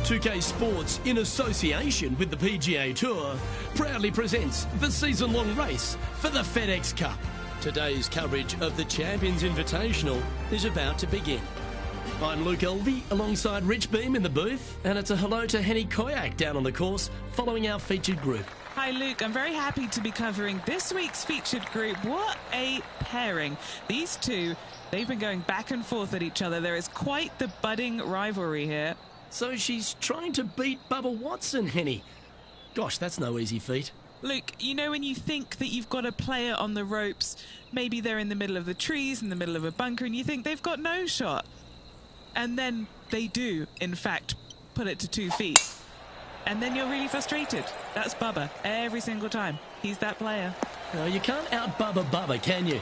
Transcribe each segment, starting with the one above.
2K Sports, in association with the PGA Tour, proudly presents the season-long race for the FedEx Cup. Today's coverage of the Champions Invitational is about to begin. I'm Luke Elvey, alongside Rich Beam in the booth, and it's a hello to Henny Koyak down on the course, following our featured group. Hi Luke, I'm very happy to be covering this week's featured group. What a pairing. These two, they've been going back and forth at each other. There is quite the budding rivalry here. So she's trying to beat Bubba Watson, Henny. Gosh, that's no easy feat. Luke, you know when you think that you've got a player on the ropes, maybe they're in the middle of the trees, in the middle of a bunker, and you think they've got no shot. And then they do, in fact, put it to 2 feet. And then you're really frustrated. That's Bubba, every single time. He's that player. You can't out-Bubba Bubba, can you?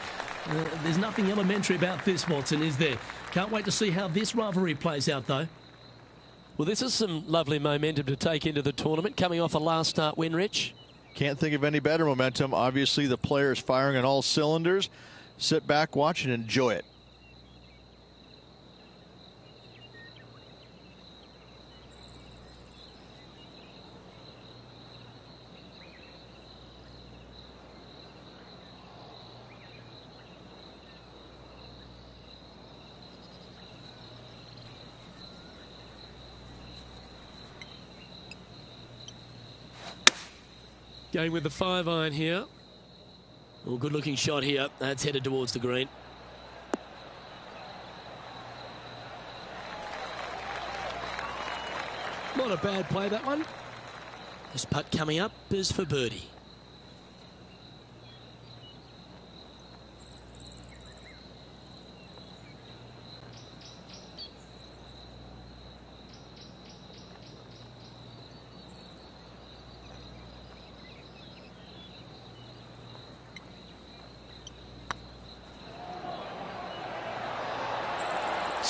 There's nothing elementary about this, Watson, is there? Can't wait to see how this rivalry plays out, though. Well, this is some lovely momentum to take into the tournament, coming off a last start win, Rich. Can't think of any better momentum. Obviously, the player is firing on all cylinders. Sit back, watch, and enjoy it. Going with the 5-iron here. Oh, good-looking shot here. That's headed towards the green. Not a bad play, that one. This putt coming up is for birdie.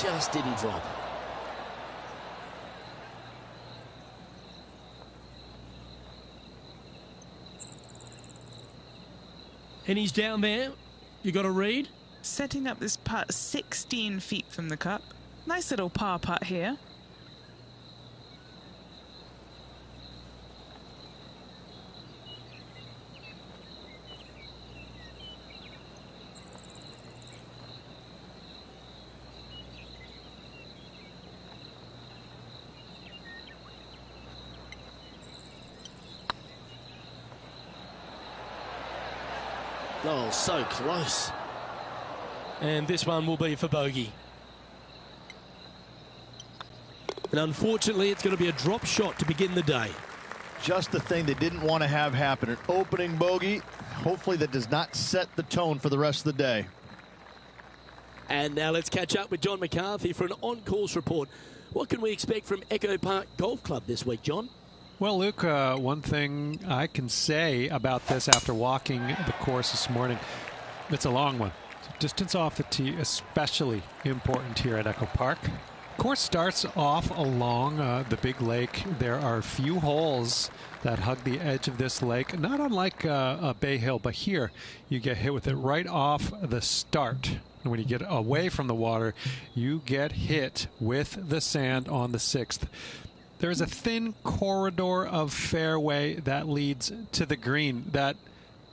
Just didn't drop. And he's down there. You got a read? Setting up this putt 16 feet from the cup. Nice little par putt here. Oh, so close. And this one will be for bogey. And unfortunately, it's going to be a drop shot to begin the day. Just the thing they didn't want to have happen. An opening bogey. Hopefully that does not set the tone for the rest of the day. And now let's catch up with John McCarthy for an on-course report. What can we expect from Echo Park Golf Club this week, John? Well, Luke, one thing I can say about this after walking the course this morning, it's a long one. So distance off the tee, especially important here at Echo Park. Course starts off along the big lake. There are a few holes that hug the edge of this lake, not unlike a Bay Hill, but here you get hit with it right off the start. And when you get away from the water, you get hit with the sand on the 6th. There's a thin corridor of fairway that leads to the green that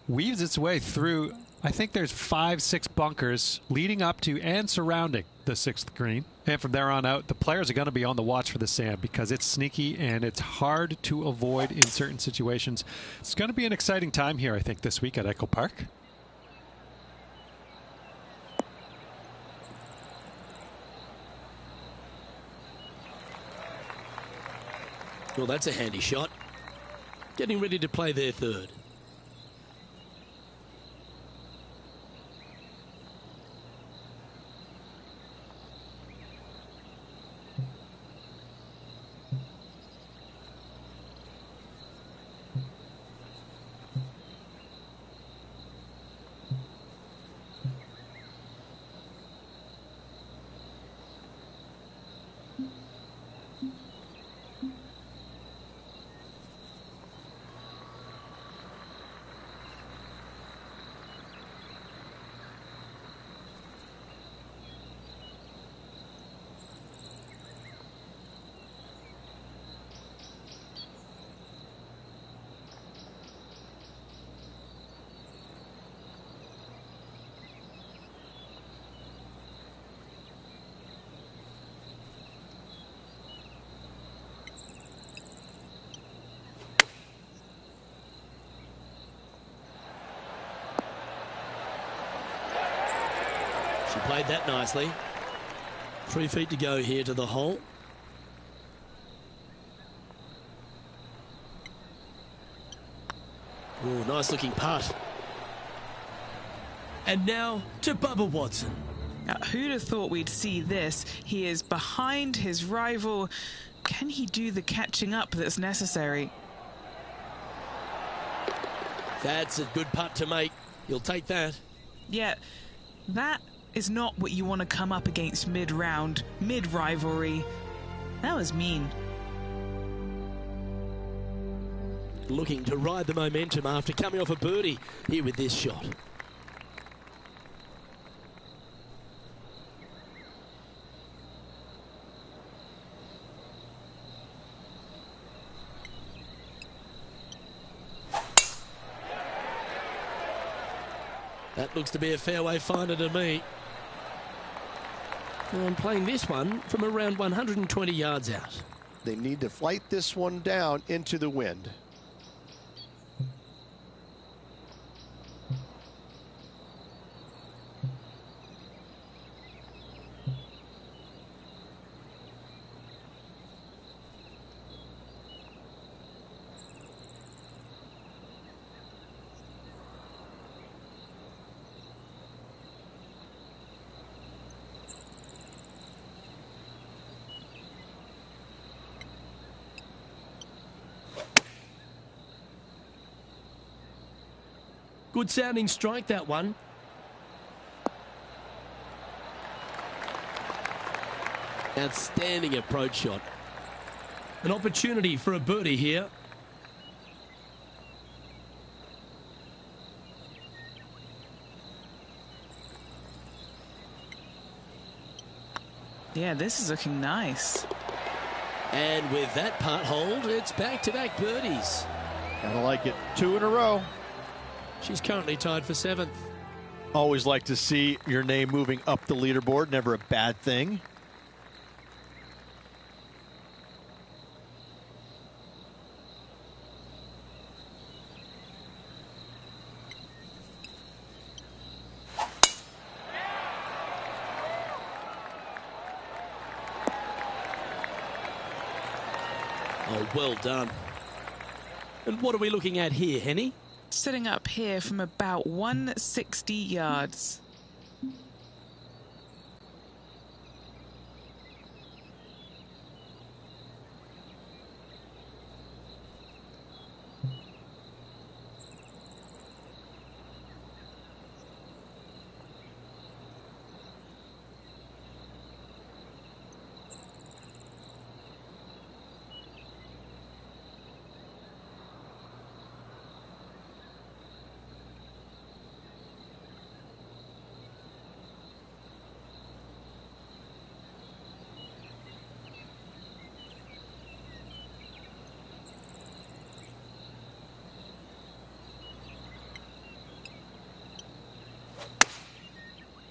weaves its way through. I think there's 5-6 bunkers leading up to and surrounding the 6th green. And from there on out, the players are going to be on the watch for the sand because it's sneaky and it's hard to avoid in certain situations. It's going to be an exciting time here, I think, this week at Echo Park. Well, that's a handy shot. Getting ready to play their third. She played that nicely. 3 feet to go here to the hole. Oh, nice looking putt. And now to Bubba Watson. Now, who'd have thought we'd see this? He is behind his rival. Can he do the catching up that's necessary? That's a good putt to make. You'll take that. Yeah, that is not what you want to come up against mid-round, mid-rivalry. That was mean. Looking to ride the momentum after coming off a birdie here with this shot. That looks to be a fairway finder to me. And I'm playing this one from around 120 yards out. They need to flight this one down into the wind. Good sounding strike, that one. Outstanding approach shot. An opportunity for a birdie here. Yeah, this is looking nice. And with that putt hold, it's back-to-back birdies. Gotta like it. 2 in a row. She's currently tied for 7th. Always like to see your name moving up the leaderboard. Never a bad thing. Oh, well done. And what are we looking at here, Henny? Sitting up here from about 160 yards.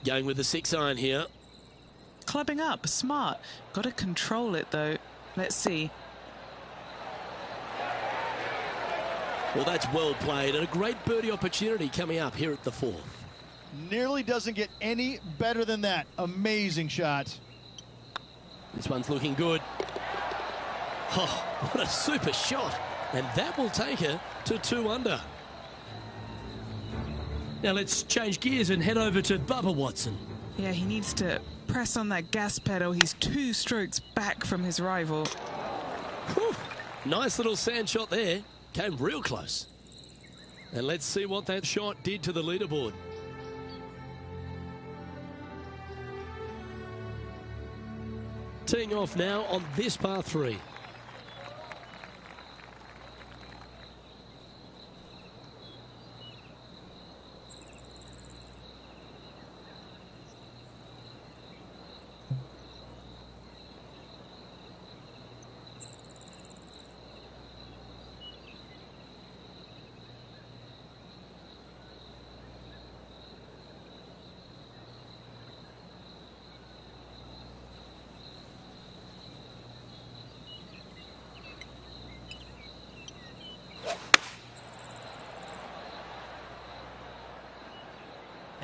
Going with the 6-iron here. Clubbing up, smart. Got to control it though. Let's see. Well, that's well played and a great birdie opportunity coming up here at the 4th. Nearly doesn't get any better than that. Amazing shot. This one's looking good. Oh, what a super shot. And that will take her to 2 under. Now let's change gears and head over to Bubba Watson. Yeah, he needs to press on that gas pedal. He's 2 strokes back from his rival. Whew. Nice little sand shot there. Came real close. And let's see what that shot did to the leaderboard. Teeing off now on this par 3.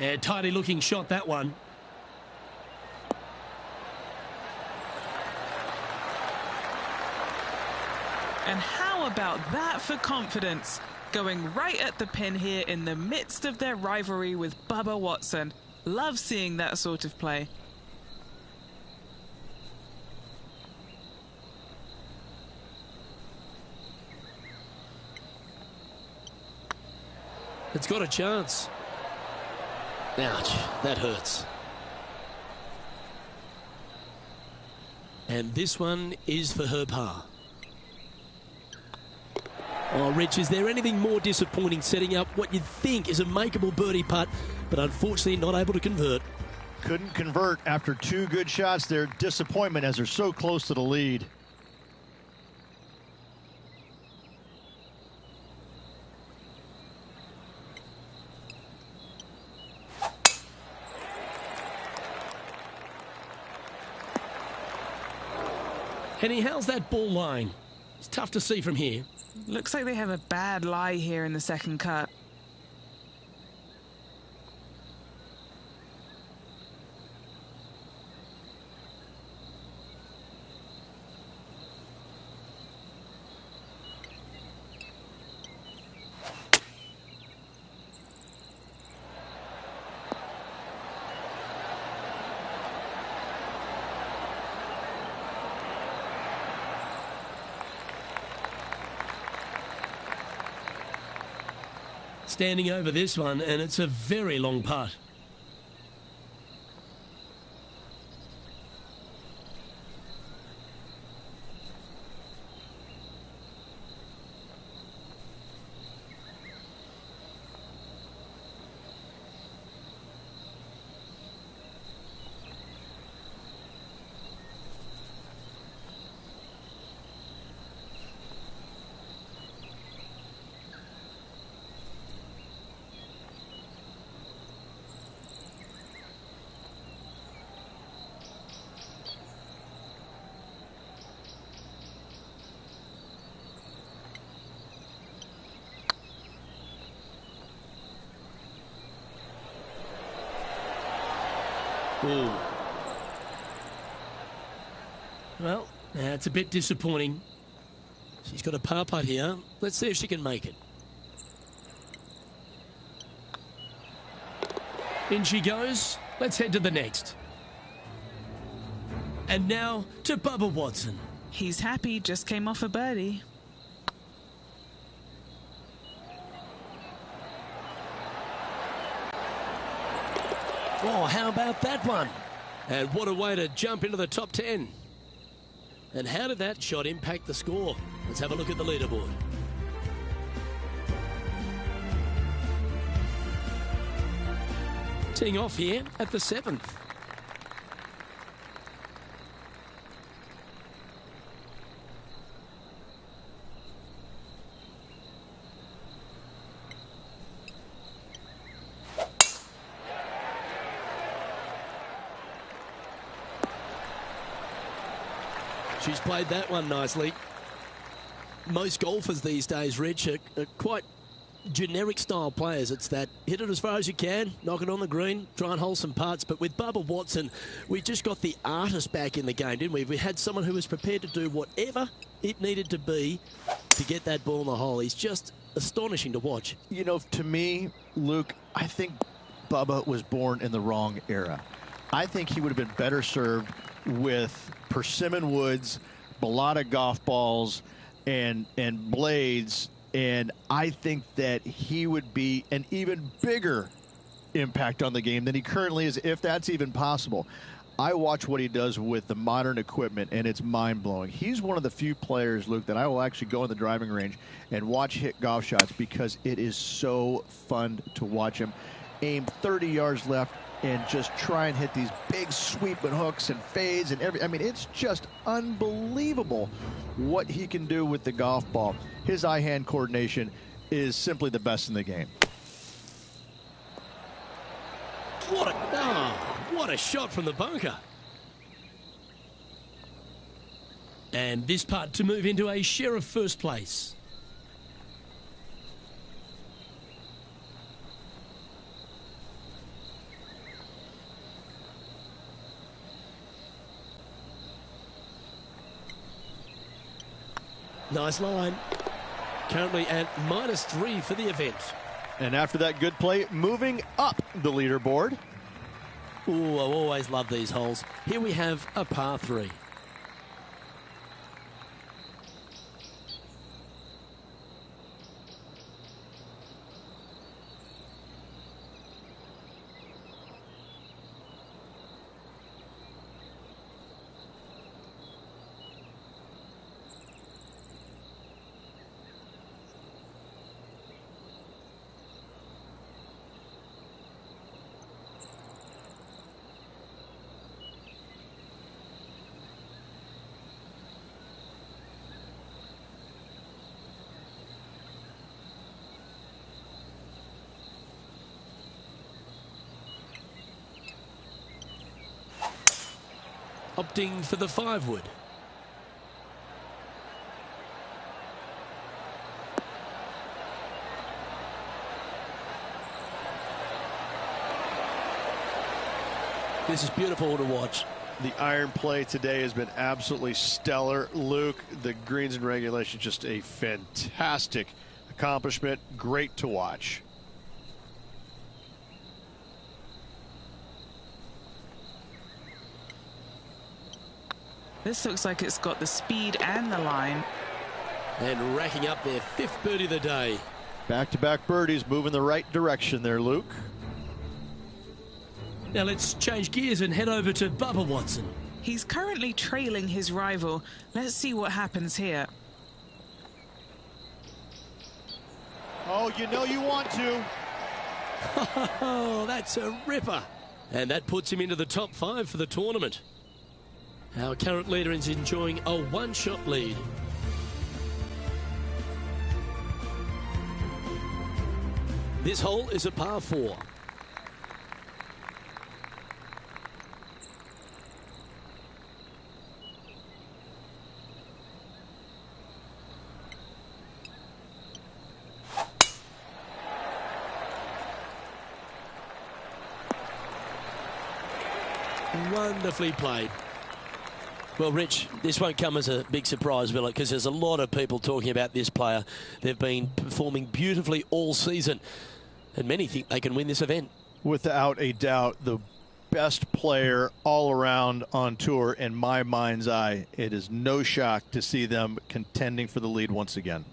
And tidy looking shot, that one. And how about that for confidence? Going right at the pin here in the midst of their rivalry with Bubba Watson. Love seeing that sort of play. It's got a chance. Ouch, that hurts. And this one is for her par. Oh, Rich, is there anything more disappointing setting up what you'd think is a makeable birdie putt, but unfortunately not able to convert? Couldn't convert after 2 good shots there. Disappointment as they're so close to the lead. Henny, how's that ball lying? It's tough to see from here. Looks like they have a bad lie here in the second cut. Standing over this one, and it's a very long putt. Ooh. Well, that's a bit disappointing. She's got a par putt here. Let's see if she can make it. In she goes. Let's head to the next. And now to Bubba Watson. He's happy, just came off a birdie. Oh, how about that one? And what a way to jump into the top 10. And how did that shot impact the score? Let's have a look at the leaderboard. Teeing off here at the 7th. She's played that one nicely. Most golfers these days, Rich, are quite generic style players. It's that hit it as far as you can, knock it on the green, try and hold some putts. But with Bubba Watson, we just got the artist back in the game, didn't we? We had someone who was prepared to do whatever it needed to be to get that ball in the hole. He's just astonishing to watch. You know, to me, Luke, I think Bubba was born in the wrong era. I think he would have been better served with persimmon woods, balata golf balls, and blades. And I think that he would be an even bigger impact on the game than he currently is, if that's even possible. I watch what he does with the modern equipment, and it's mind-blowing. He's one of the few players, Luke, that I will actually go in the driving range and watch hit golf shots because it is so fun to watch him aim 30 yards left and just try and hit these big sweeping hooks and fades and I mean, it's just unbelievable what he can do with the golf ball. His eye-hand coordination is simply the best in the game. What a shot from the bunker. And this putt to move into a share of first place. Nice line. Currently at -3 for the event. And after that good play, moving up the leaderboard. Ooh, I always love these holes. Here we have a par 3. Opting for the 5-wood. This is beautiful to watch. The iron play today has been absolutely stellar. Luke, the greens and regulation, just a fantastic accomplishment. Great to watch. This looks like it's got the speed and the line. And racking up their 5th birdie of the day. Back-to-back birdies, moving the right direction there, Luke. Now let's change gears and head over to Bubba Watson. He's currently trailing his rival. Let's see what happens here. Oh, you know you want to. Oh, that's a ripper. And that puts him into the top 5 for the tournament. Our current leader is enjoying a 1-shot lead. This hole is a par 4. Wonderfully played. Well, Rich, this won't come as a big surprise, will it? Because there's a lot of people talking about this player. They've been performing beautifully all season, and many think they can win this event. Without a doubt, the best player all around on tour in my mind's eye. It is no shock to see them contending for the lead once again.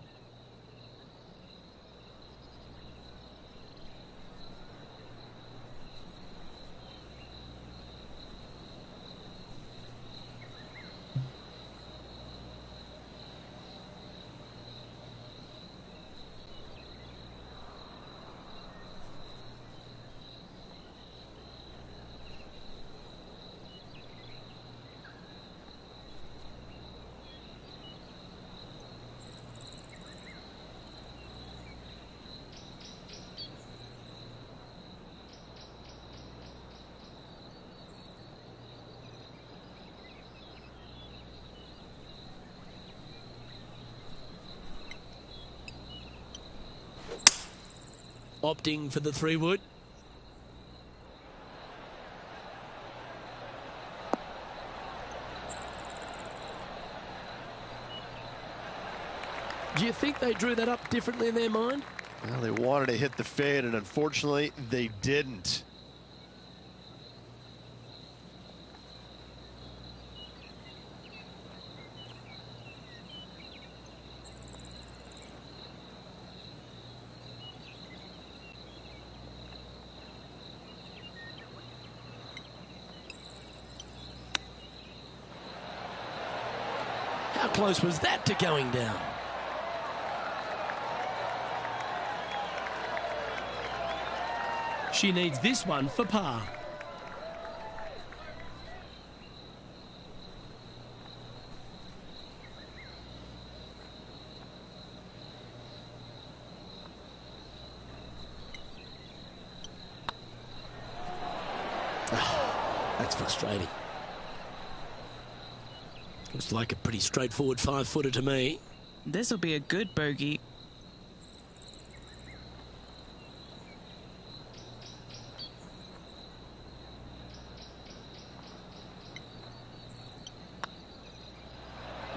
Opting for the 3-wood. Do you think they drew that up differently in their mind? Well, they wanted to hit the fade, and unfortunately, they didn't. How close was that to going down? She needs this one for par. Oh, that's frustrating. Looks like a pretty straightforward 5-footer to me. This will be a good bogey.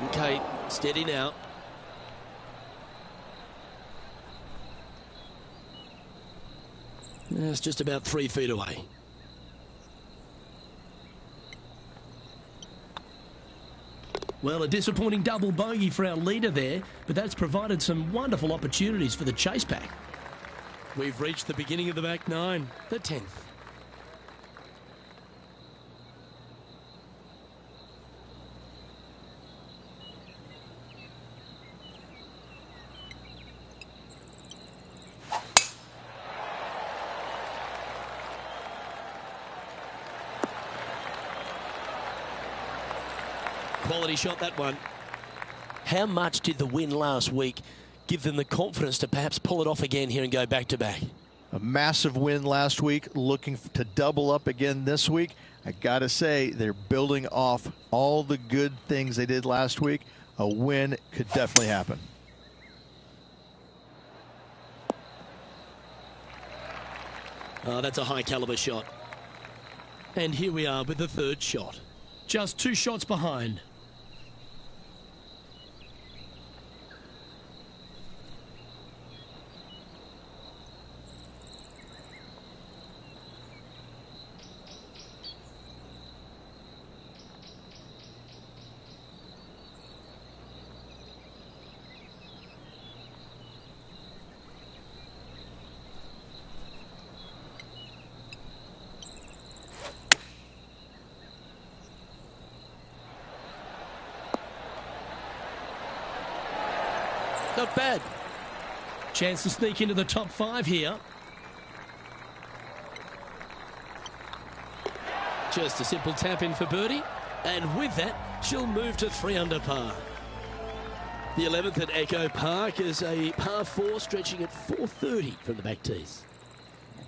Okay, steady now. It's just about 3 feet away. Well, a disappointing double bogey for our leader there, but that's provided some wonderful opportunities for the chase pack. We've reached the beginning of the back nine, the 10th. Quality shot, that one. How much did the win last week give them the confidence to perhaps pull it off again here and go back-to-back? A massive win last week, looking to double up again this week. I got to say, they're building off all the good things they did last week. A win could definitely happen. Oh, that's a high-caliber shot. And here we are with the third shot. Just 2 shots behind. Not bad. Chance to sneak into the top 5 here. Just a simple tap in for birdie. And with that, she'll move to 3 under par. The 11th at Echo Park is a par 4 stretching at 430 from the back tees.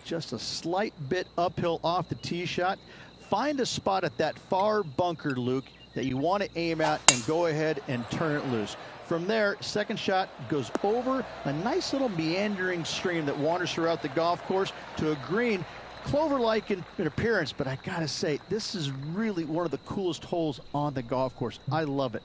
Just a slight bit uphill off the tee shot. Find a spot at that far bunker, Luke, that you want to aim at and go ahead and turn it loose. From there, second shot goes over a nice little meandering stream that wanders throughout the golf course to a green, clover-like in appearance, but I gotta say, this is really one of the coolest holes on the golf course. I love it.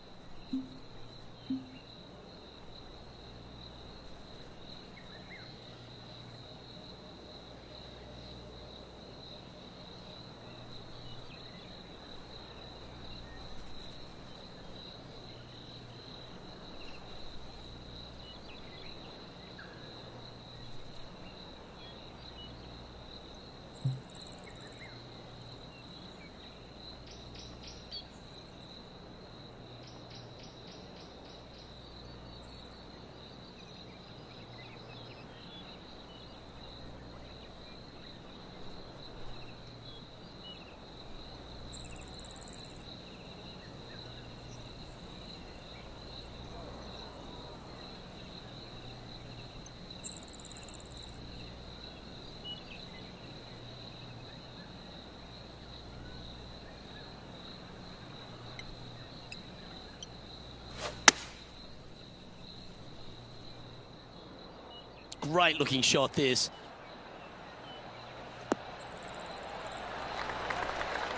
Great looking shot, this.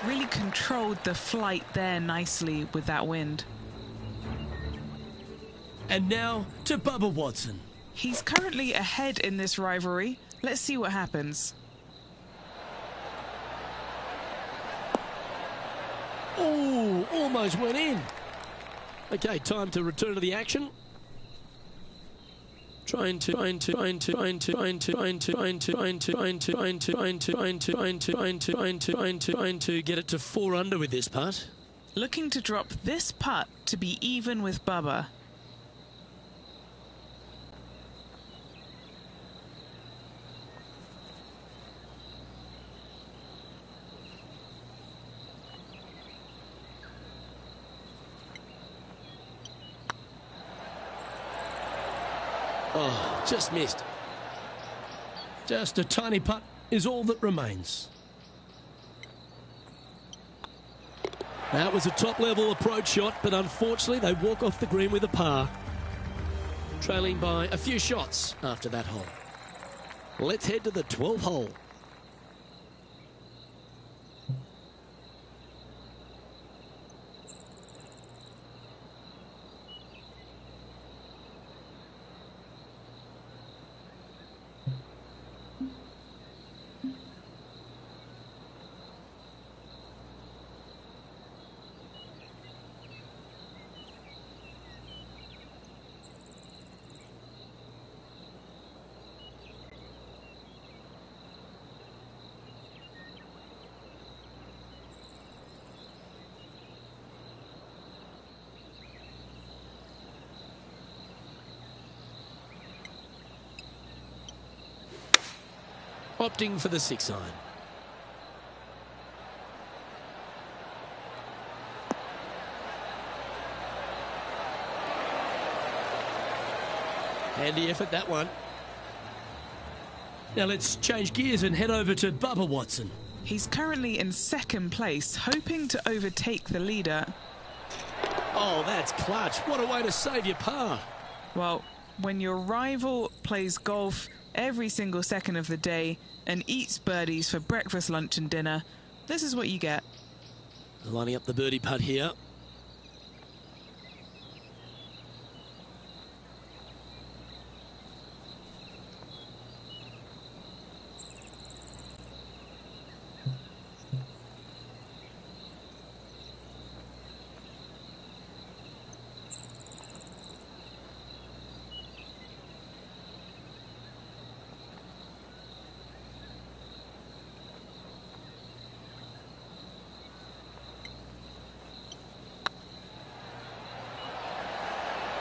Really controlled the flight there nicely with that wind. And now to Bubba Watson. He's currently ahead in this rivalry. Let's see what happens. Oh, almost went in. Okay, time to return to the action. Trying to get it to 4 under with this putt. Looking to drop this putt to be even with Bubba. Oh, just missed. Just a tiny putt is all that remains. That was a top-level approach shot, but unfortunately they walk off the green with a par. Trailing by a few shots after that hole. Let's head to the 12th hole. opting for the 6-iron. Handy effort, that one. Now let's change gears and head over to Bubba Watson. He's currently in second place, hoping to overtake the leader. Oh, that's clutch. What a way to save your par. Well, when your rival plays golf every single second of the day and eats birdies for breakfast, lunch and dinner, this is what you get. Lining up the birdie putt here.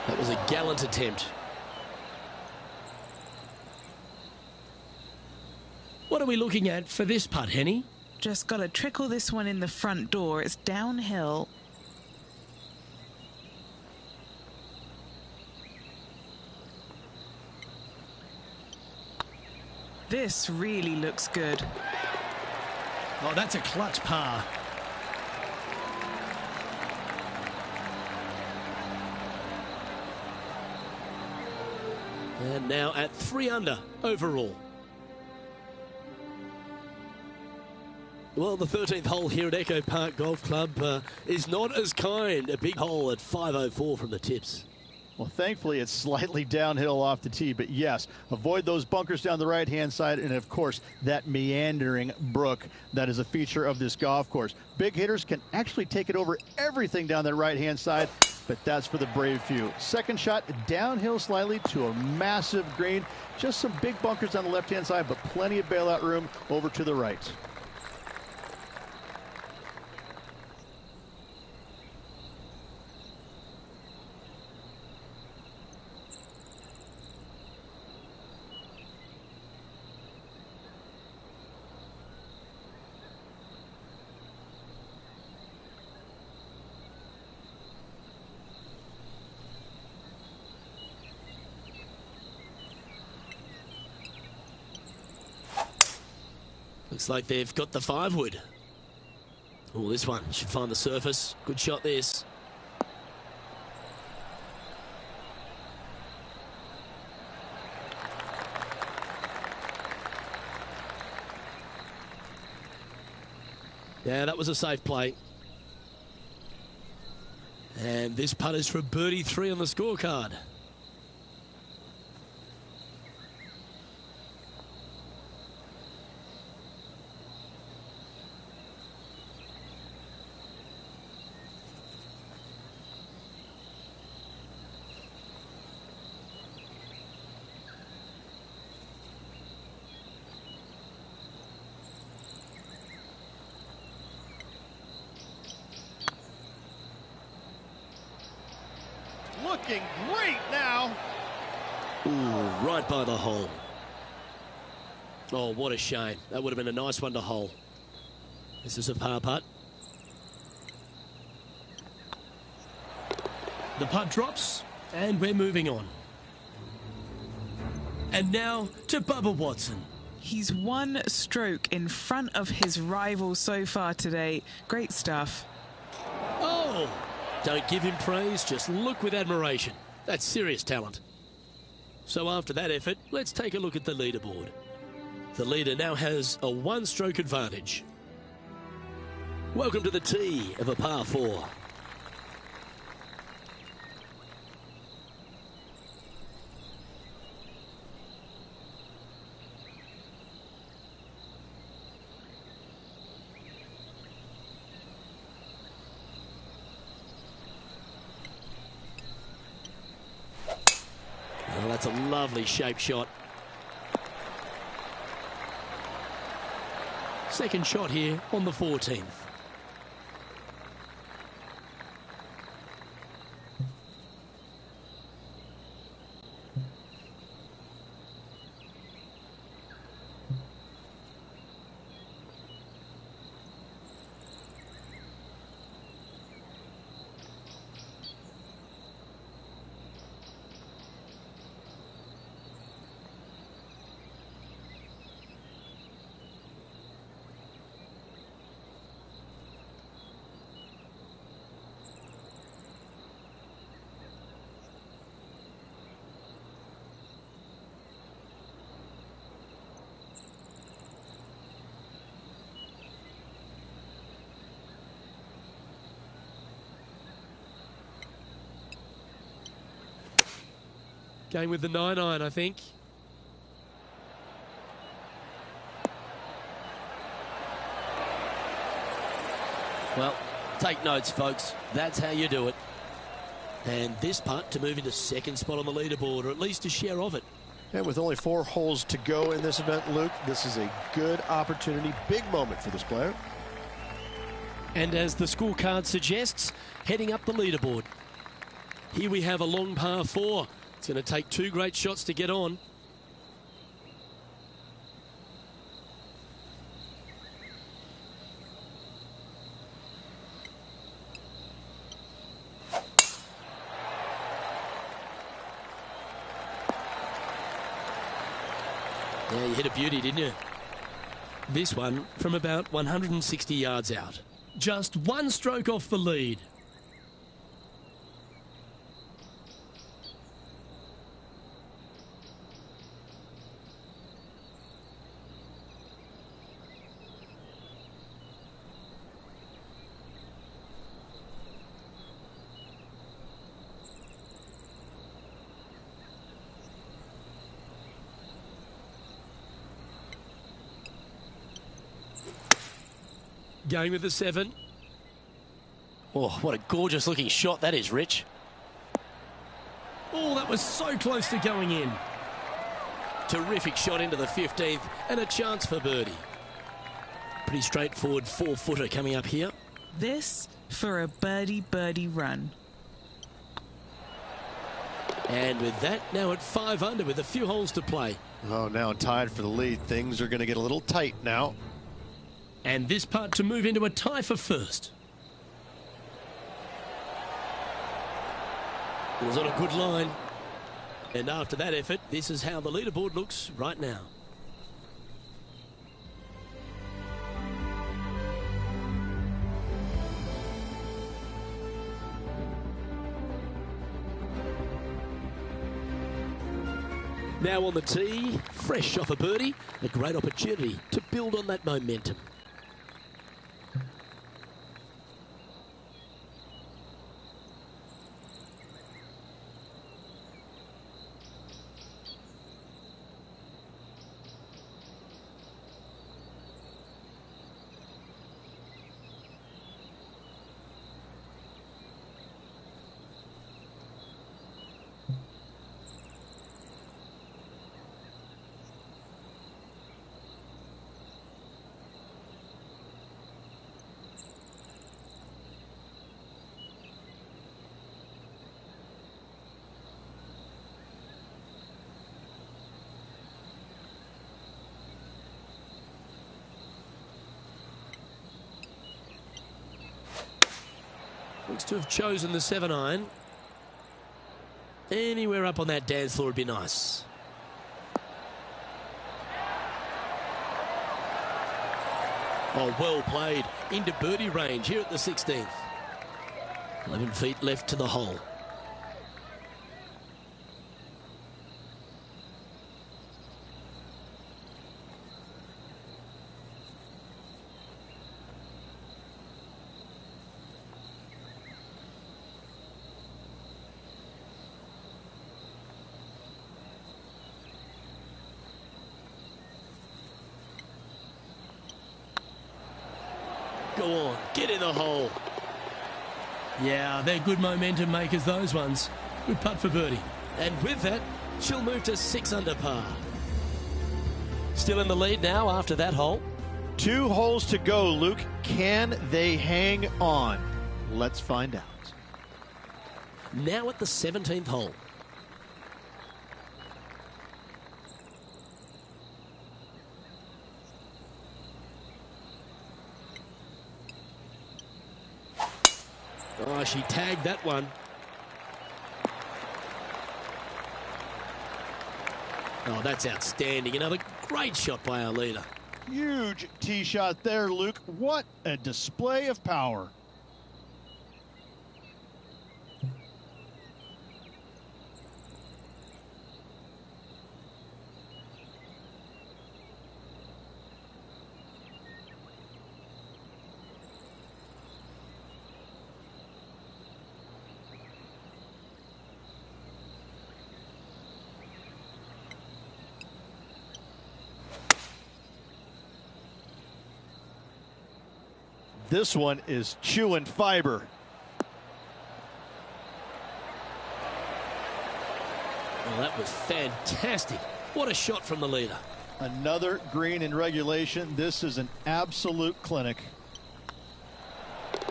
That was a gallant attempt. What are we looking at for this putt, Henny? Just got to trickle this one in the front door. It's downhill. This really looks good. Oh, that's a clutch par. And now at 3 under overall. Well, the 13th hole here at Echo Park Golf Club is not as kind. A big hole at 504 from the tips. Well, thankfully, it's slightly downhill off the tee, but yes, avoid those bunkers down the right-hand side, and of course, that meandering brook that is a feature of this golf course. Big hitters can actually take it over everything down that right-hand side, but that's for the brave few. Second shot, downhill slightly to a massive green. Just some big bunkers on the left-hand side, but plenty of bailout room over to the right. Looks like they've got the 5-wood. Oh, this one should find the surface. Good shot, this. Yeah, that was a safe play. And this putt is for birdie 3 on the scorecard. Looking great now. Ooh, right by the hole. Oh, what a shame. That would have been a nice one to hole. This is a par putt. The putt drops, and we're moving on. And now to Bubba Watson. He's 1 stroke in front of his rival so far today. Great stuff. Oh! Don't give him praise, just look with admiration. That's serious talent. So after that effort, let's take a look at the leaderboard. The leader now has a 1-stroke advantage. Welcome to the tee of a par 4. Oh, that's a lovely shape shot. Second shot here on the 14th. Going with the 9-iron, I think. Well, take notes, folks. That's how you do it. And this putt to move into second spot on the leaderboard, or at least a share of it. And with only 4 holes to go in this event, Luke, this is a good opportunity, big moment for this player. And as the scorecard suggests, heading up the leaderboard. Here we have a long par 4. It's going to take 2 great shots to get on. Yeah, you hit a beauty, didn't you? This one from about 160 yards out. Just 1 stroke off the lead. Going with the 7. Oh, what a gorgeous looking shot that is, Rich. Oh, that was so close to going in. Terrific shot into the 15th and a chance for birdie. Pretty straightforward 4-footer coming up here. This for a birdie run. And with that, now at 5 under with a few holes to play. Oh, now tied for the lead. Things are going to get a little tight now. And this putt to move into a tie for first. It was on a good line. And after that effort, this is how the leaderboard looks right now. Now on the tee, fresh off a birdie, a great opportunity to build on that momentum. Looks to have chosen the 7-iron. Anywhere up on that dance floor would be nice. Oh, well played. Into birdie range here at the 16th. 11 feet left to the hole. Go on, get in the hole. Yeah, they're good momentum makers, those ones. Good putt for birdie. And with that, she'll move to 6 under par. Still in the lead now after that hole. 2 holes to go, Luke. Can they hang on? Let's find out. Now at the 17th hole. Oh, she tagged that one. Oh, that's outstanding. Another great shot by our leader. Huge tee shot there, Luke. What a display of power. This one is chewing fiber. Well, that was fantastic. What a shot from the leader. Another green in regulation. This is an absolute clinic.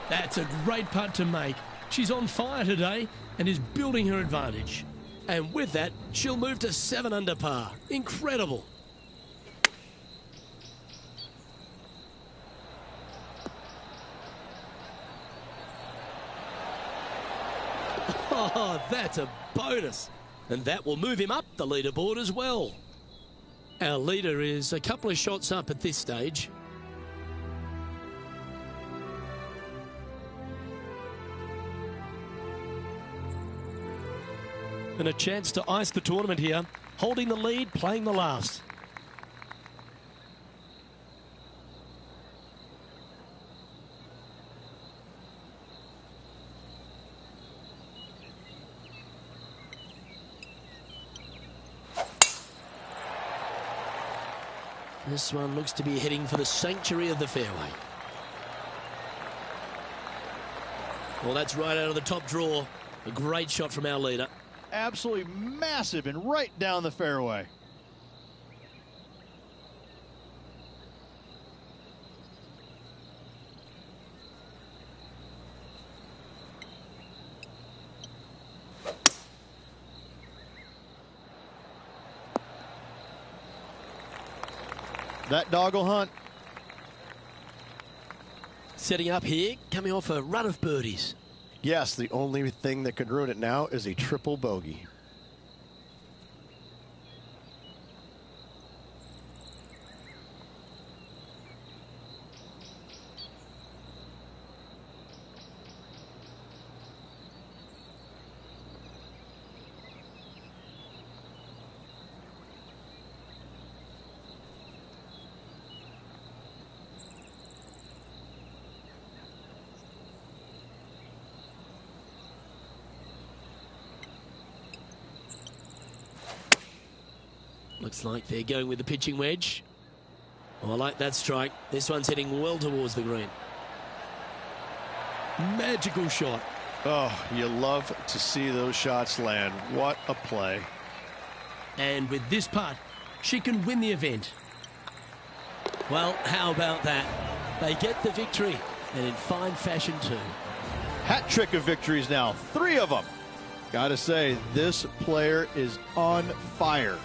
That's a great putt to make. She's on fire today and is building her advantage. And with that, she'll move to 7 under par. Incredible. Oh, that's a bonus. And that will move him up the leaderboard as well. Our leader is a couple of shots up at this stage. And a chance to ice the tournament here. Holding the lead, playing the last. This one looks to be heading for the sanctuary of the fairway. Well, that's right out of the top draw. A great shot from our leader. Absolutely massive and right down the fairway. That dog will hunt. Setting up here, coming off a run of birdies. Yes, the only thing that could ruin it now is a triple bogey. Looks like they're going with the pitching wedge. Oh, I like that strike. This one's heading well towards the green. Magical shot. Oh, you love to see those shots land. What a play. And with this putt, she can win the event. Well, how about that? They get the victory, and in fine fashion too. Hat trick of victories now. 3 of them. Gotta say, this player is on fire.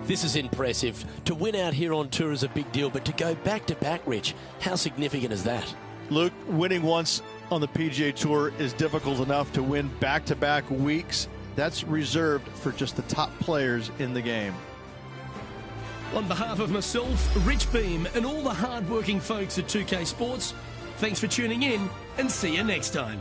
This is impressive. To win out here on tour is a big deal, but to go back-to-back, Rich, how significant is that? Luke, winning once on the PGA Tour is difficult enough. To win back-to-back weeks, that's reserved for just the top players in the game. On behalf of myself, Rich Beam, and all the hard-working folks at 2K Sports, thanks for tuning in, and see you next time.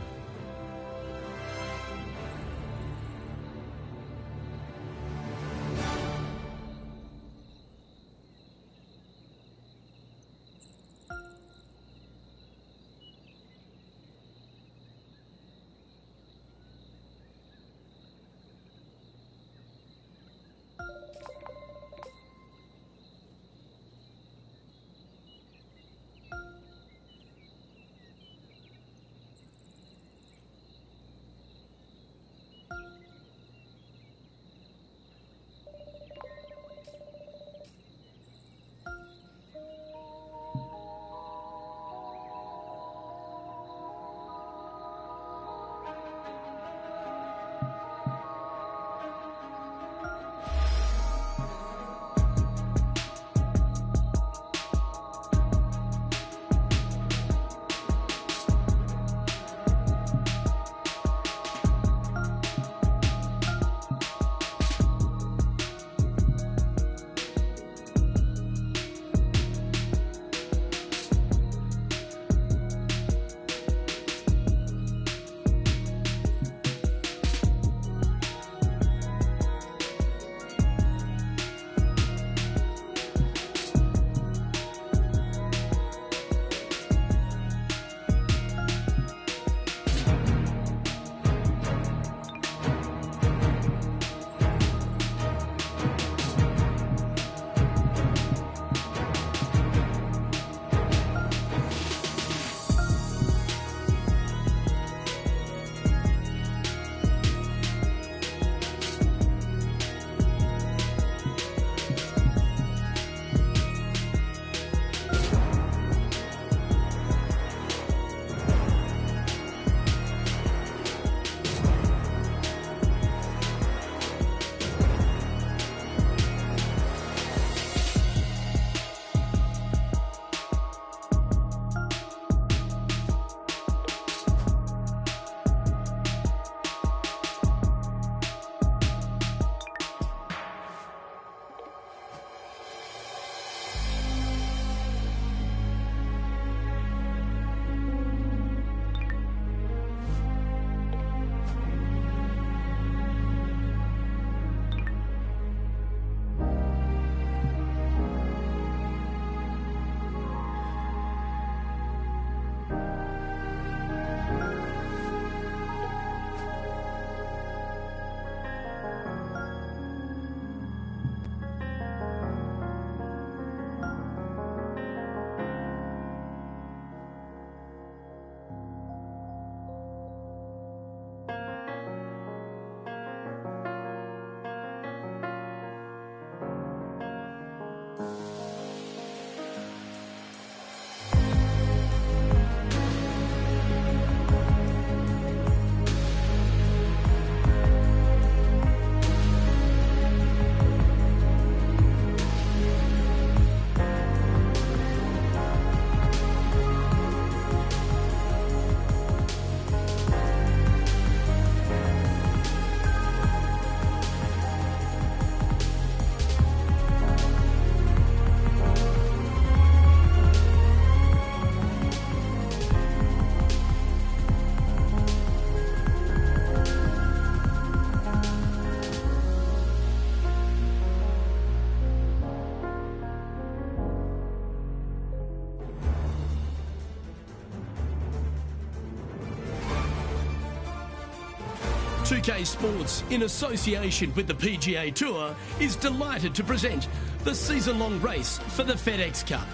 2K Sports, in association with the PGA Tour, is delighted to present the season-long race for the FedEx Cup.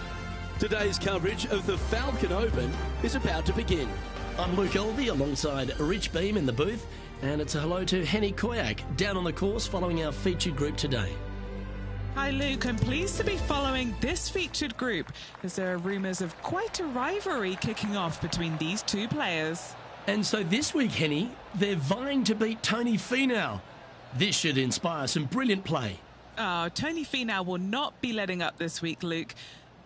Today's coverage of the Falcon Open is about to begin. I'm Luke Elvey alongside Rich Beam in the booth, and it's a hello to Henny Koyak down on the course following our featured group today. Hi Luke, I'm pleased to be following this featured group as there are rumours of quite a rivalry kicking off between these two players. And so this week, Henny, they're vying to beat Tony Finau. This should inspire some brilliant play. Oh, Tony Finau will not be letting up this week, Luke.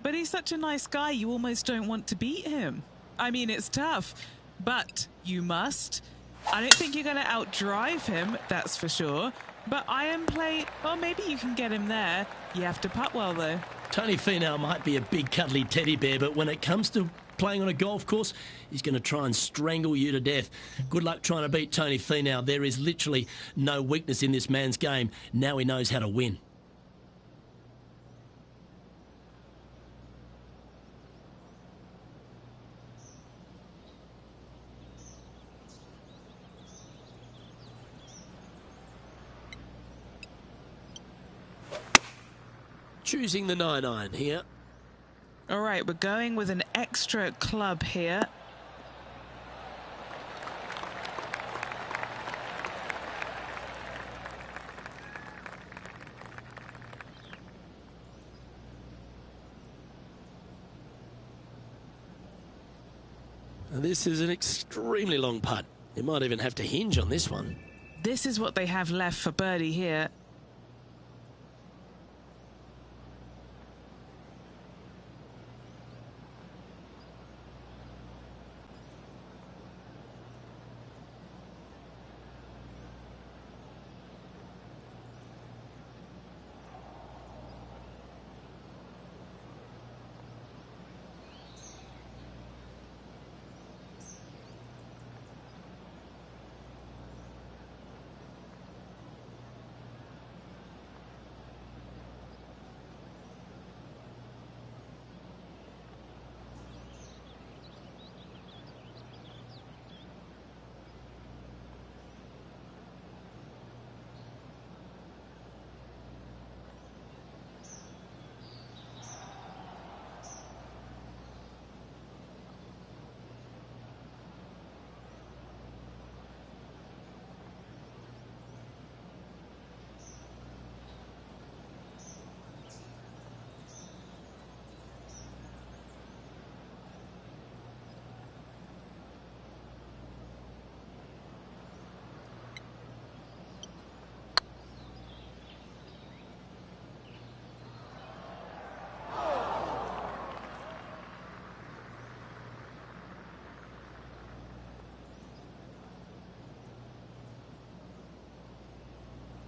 But he's such a nice guy, you almost don't want to beat him. I mean, it's tough, but you must. I don't think you're going to outdrive him, that's for sure. But iron play, well, maybe you can get him there. You have to putt well, though. Tony Finau might be a big cuddly teddy bear, but when it comes to playing on a golf course, he's going to try and strangle you to death. Good luck trying to beat Tony Finau. There is literally no weakness in this man's game. Now he knows how to win. Choosing the 9-iron here. All right, we're going with an extra club here. This is an extremely long putt. It might even have to hinge on this one. This is what they have left for birdie here.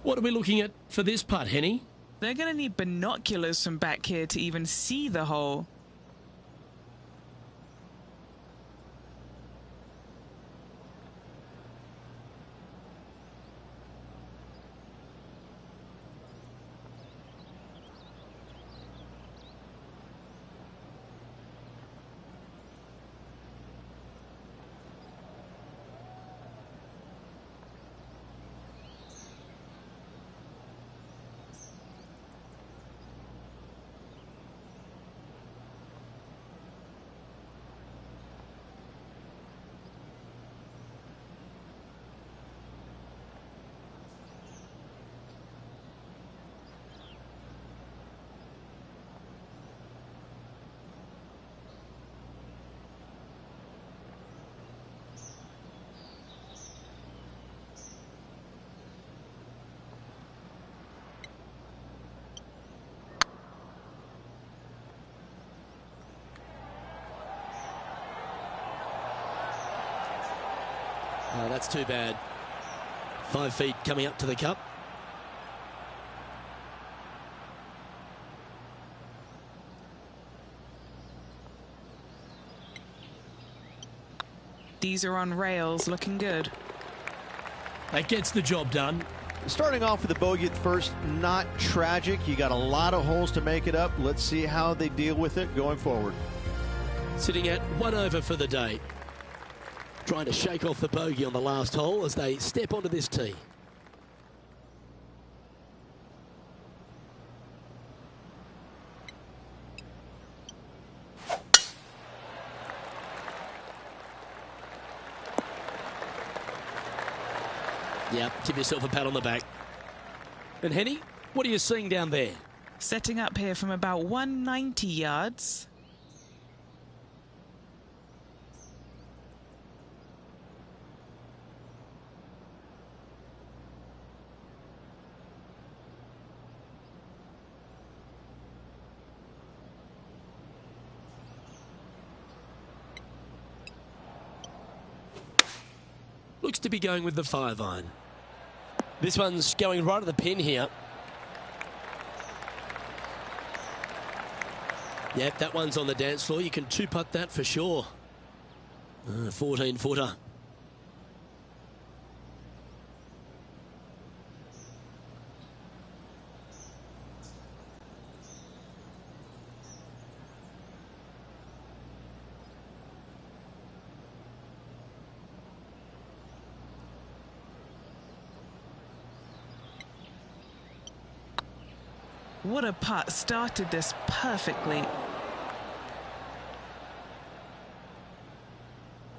What are we looking at for this putt, Henny? They're going to need binoculars from back here to even see the hole. Oh, that's too bad. 5 feet coming up to the cup. These are on rails, looking good. That gets the job done. Starting off with a bogey at first, not tragic. You got a lot of holes to make it up. Let's see how they deal with it going forward. Sitting at 1 over for the day. trying to shake off the bogey on the last hole as they step onto this tee. Yep, give yourself a pat on the back. And Henny, what are you seeing down there? Setting up here from about 190 yards. Looks to be going with the 5-iron. This one's going right at the pin here. Yep, that one's on the dance floor. You can two-putt that for sure. 14-footer. What a putt. Started this perfectly.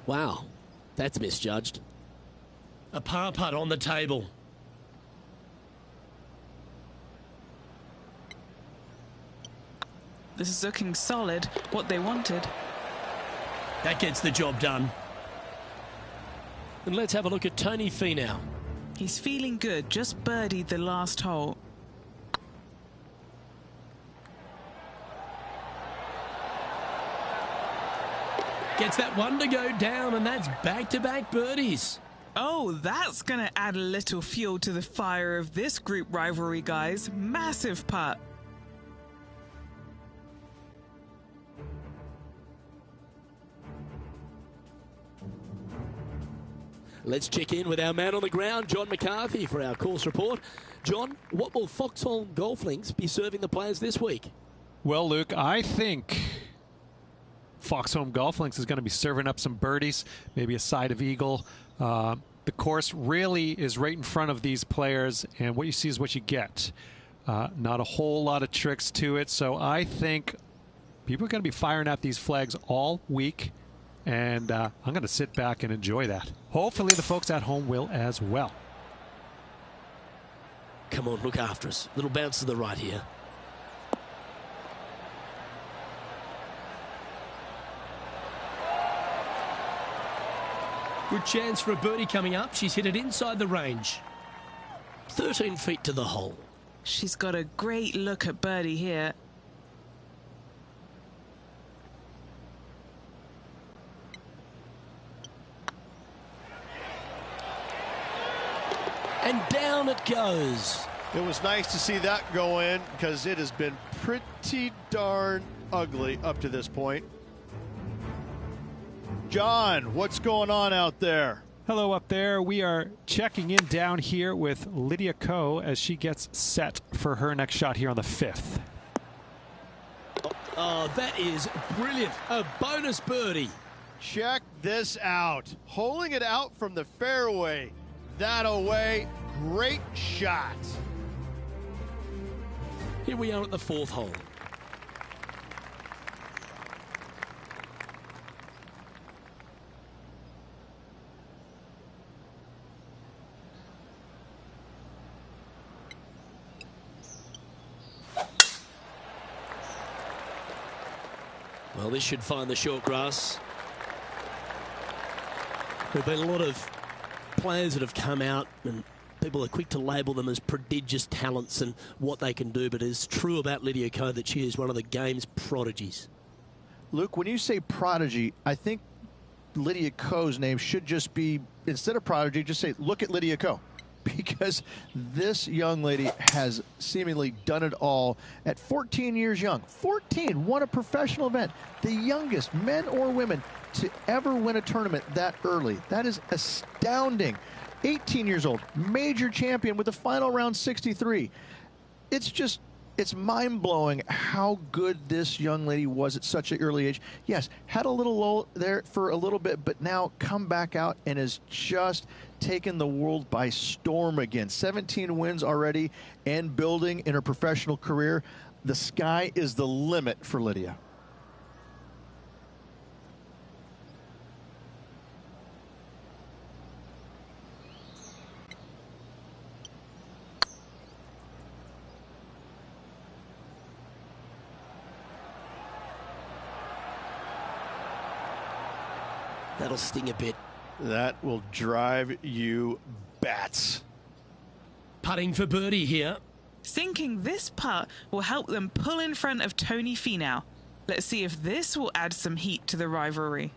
Wow, that's misjudged. A par putt on the table. This is looking solid, what they wanted. That gets the job done. And let's have a look at Tony Finau. He's feeling good, just birdied the last hole. Gets that one to go down, and that's back-to-back birdies. Oh, that's going to add a little fuel to the fire of this group rivalry, guys. Massive putt. Let's check in with our man on the ground, John McCarthy, for our course report. John, what will Foxhole Golf Links be serving the players this week? Well, Luke, I think Foxhome Golf Links is going to be serving up some birdies, maybe a side of eagle. The course really is right in front of these players, and what you see is what you get. Not a whole lot of tricks to it, so I think people are going to be firing at these flags all week, and I'm going to sit back and enjoy that. Hopefully the folks at home will as well. Come on, look after us. Little bounce to the right here. Good chance for a birdie coming up. She's hit it inside the range. 13 feet to the hole. She's got a great look at birdie here. And down it goes. It was nice to see that go in because it has been pretty darn ugly up to this point. John, what's going on out there? Hello up there. We are checking in down here with Lydia Ko as she gets set for her next shot here on the 5th. Oh, that is brilliant. A bonus birdie. Check this out. Holding it out from the fairway. That away. Great shot. Here we are at the 4th hole. Well, this should find the short grass. There have been a lot of players that have come out and people are quick to label them as prodigious talents and what they can do, but it's true about Lydia Ko that she is one of the game's prodigies. Luke, when you say prodigy, I think Lydia Ko's name should just be, instead of prodigy, just say, look at Lydia Ko. Because this young lady has seemingly done it all at 14 years young. 14, won a professional event. The youngest, men or women, to ever win a tournament that early. That is astounding. 18 years old, major champion with the final round 63. It's just it's mind-blowing how good this young lady was at such an early age. Yes, had a little lull there for a little bit, but now come back out and has just taken the world by storm again. 17 wins already and building in her professional career. The sky is the limit for Lydia. That'll sting a bit. That will drive you bats. Putting for birdie here. Sinking this putt will help them pull in front of Tony Finau. Let's see if this will add some heat to the rivalry.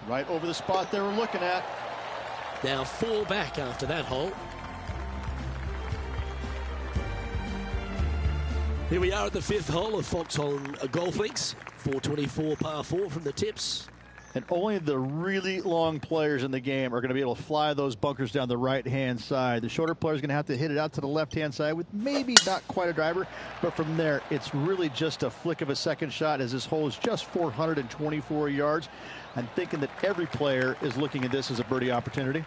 Right over the spot they were looking at. Now 4 back after that hole. Here we are at the 5th hole of Foxhole Golf Links. 424 par 4 from the tips. And only the really long players in the game are going to be able to fly those bunkers down the right-hand side. The shorter players are going to have to hit it out to the left-hand side with maybe not quite a driver, but from there, it's really just a flick of a second shot as this hole is just 424 yards. I'm thinking that every player is looking at this as a birdie opportunity.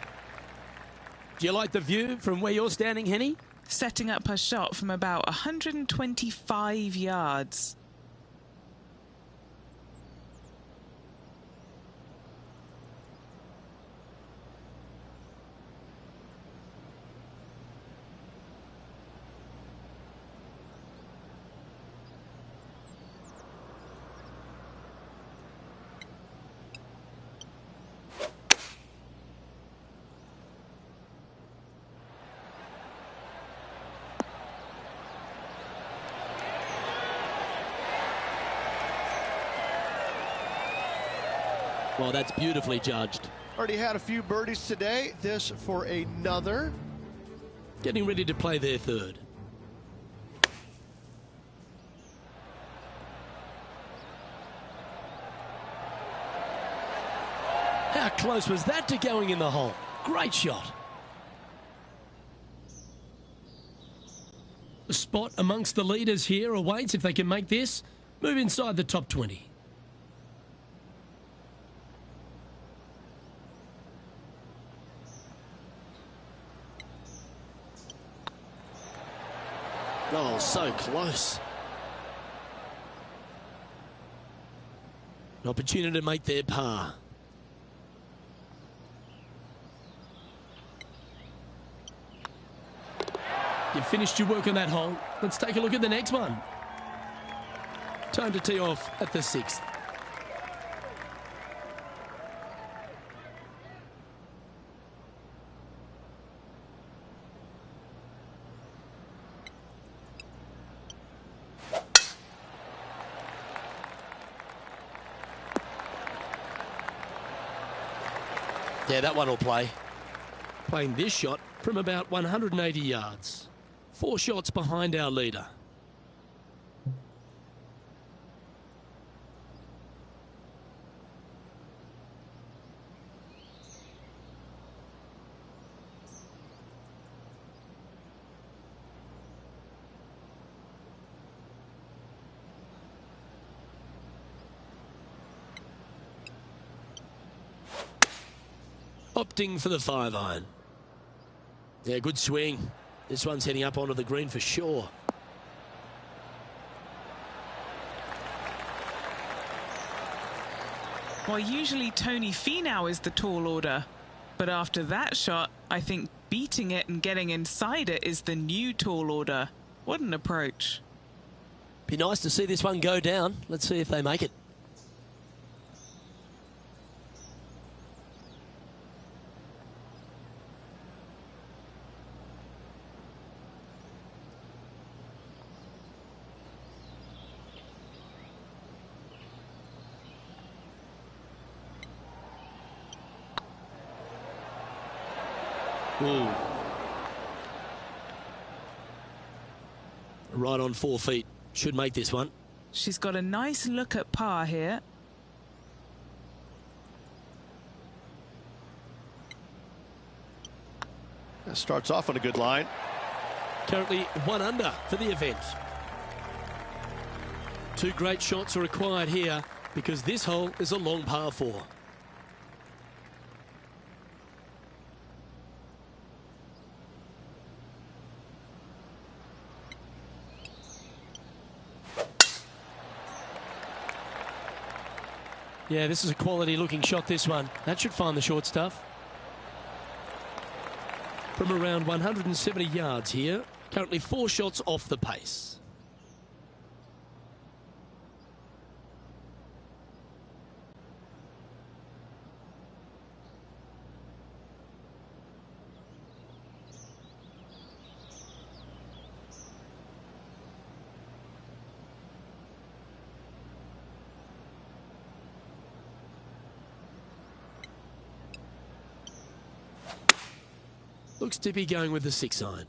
Do you like the view from where you're standing, Henny? Setting up her shot from about 125 yards. Well, that's beautifully judged. Already had a few birdies today. This for another. Getting ready to play their 3rd. How close was that to going in the hole? Great shot. A spot amongst the leaders here awaits if they can make this. Move inside the top 20. Oh, so close. An opportunity to make their par. You've finished your work on that hole. Let's take a look at the next one. Time to tee off at the 6th. Yeah, that one will play. Playing this shot from about 180 yards. 4 shots behind our leader. Opting for the 5-iron. Yeah, good swing. This one's heading up onto the green for sure. Well, usually Tony Finau is the tall order, but after that shot, I think beating it and getting inside it is the new tall order. What an approach. Be nice to see this one go down. Let's see if they make it. Ooh. Right on 4 feet. Should make this one. She's got a nice look at par here. Starts off on a good line. Currently 1 under for the event. 2 great shots are required here because this hole is a long par 4. Yeah, this is a quality looking shot, this one. That should find the short stuff. From around 170 yards here, currently 4 shots off the pace. Looks to be going with the 6-iron.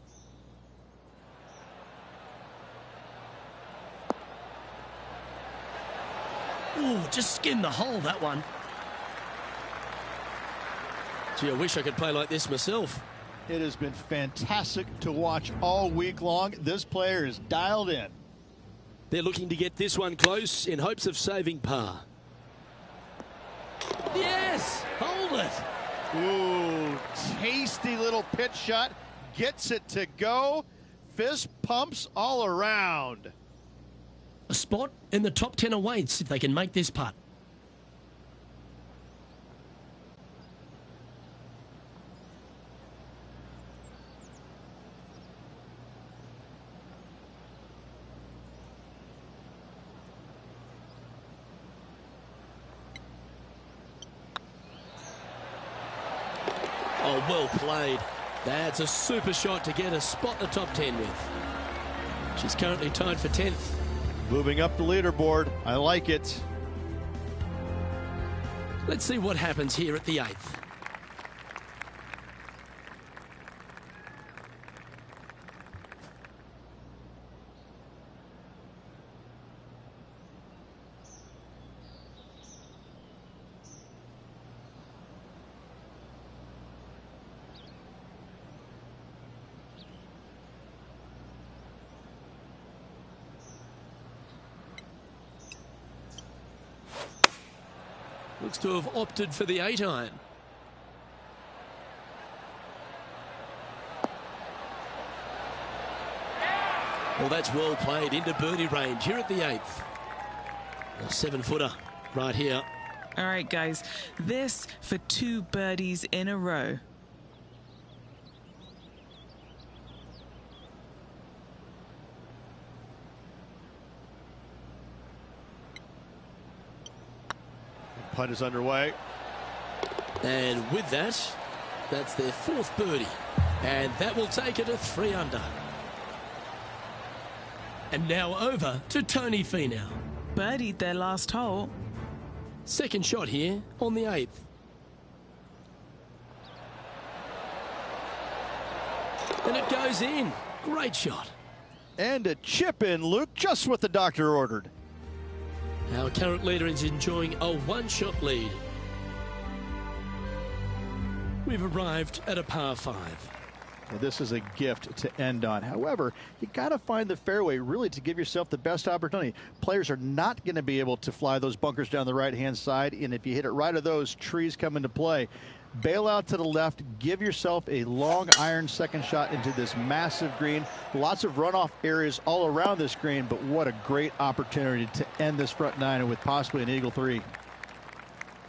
Ooh, just skimmed the hole, that one. Gee, I wish I could play like this myself. It has been fantastic to watch all week long. This player is dialed in. They're looking to get this one close in hopes of saving par. Yes! Hold it! Ooh, tasty little pitch shot. Gets it to go. Fist pumps all around. A spot in the top 10 awaits if they can make this putt. Oh, well played. That's a super shot to get a spot in the top 10 with. She's currently tied for 10th. Moving up the leaderboard. I like it. Let's see what happens here at the 8th. Looks to have opted for the 8-iron. Well, that's well played into birdie range here at the 8th. A 7-footer right here. All right, guys, this for 2 birdies in a row. Putt is underway. And with that, that's their 4th birdie. And that will take it to 3 under. And now over to Tony Finau. Birdied their last hole. Second shot here on the 8th. And it goes in. Great shot. And a chip in, Luke, just what the doctor ordered. Our current leader is enjoying a 1-shot lead. We've arrived at a par 5. Well, this is a gift to end on. However, you got to find the fairway really to give yourself the best opportunity. Players are not going to be able to fly those bunkers down the right-hand side, and if you hit it right of those, trees come into play. Bail out to the left, give yourself a long iron second shot into this massive green. Lots of runoff areas all around this green, but what a great opportunity to end this front 9 with possibly an eagle 3.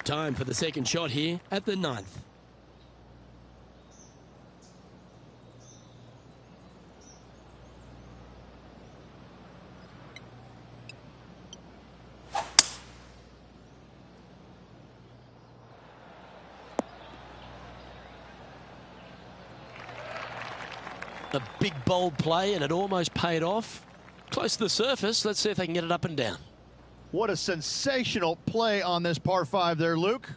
Time for the second shot here at the 9th. A big bold play, and it almost paid off. Close to the surface. Let's see if they can get it up and down. What a sensational play on this par 5 there, Luke.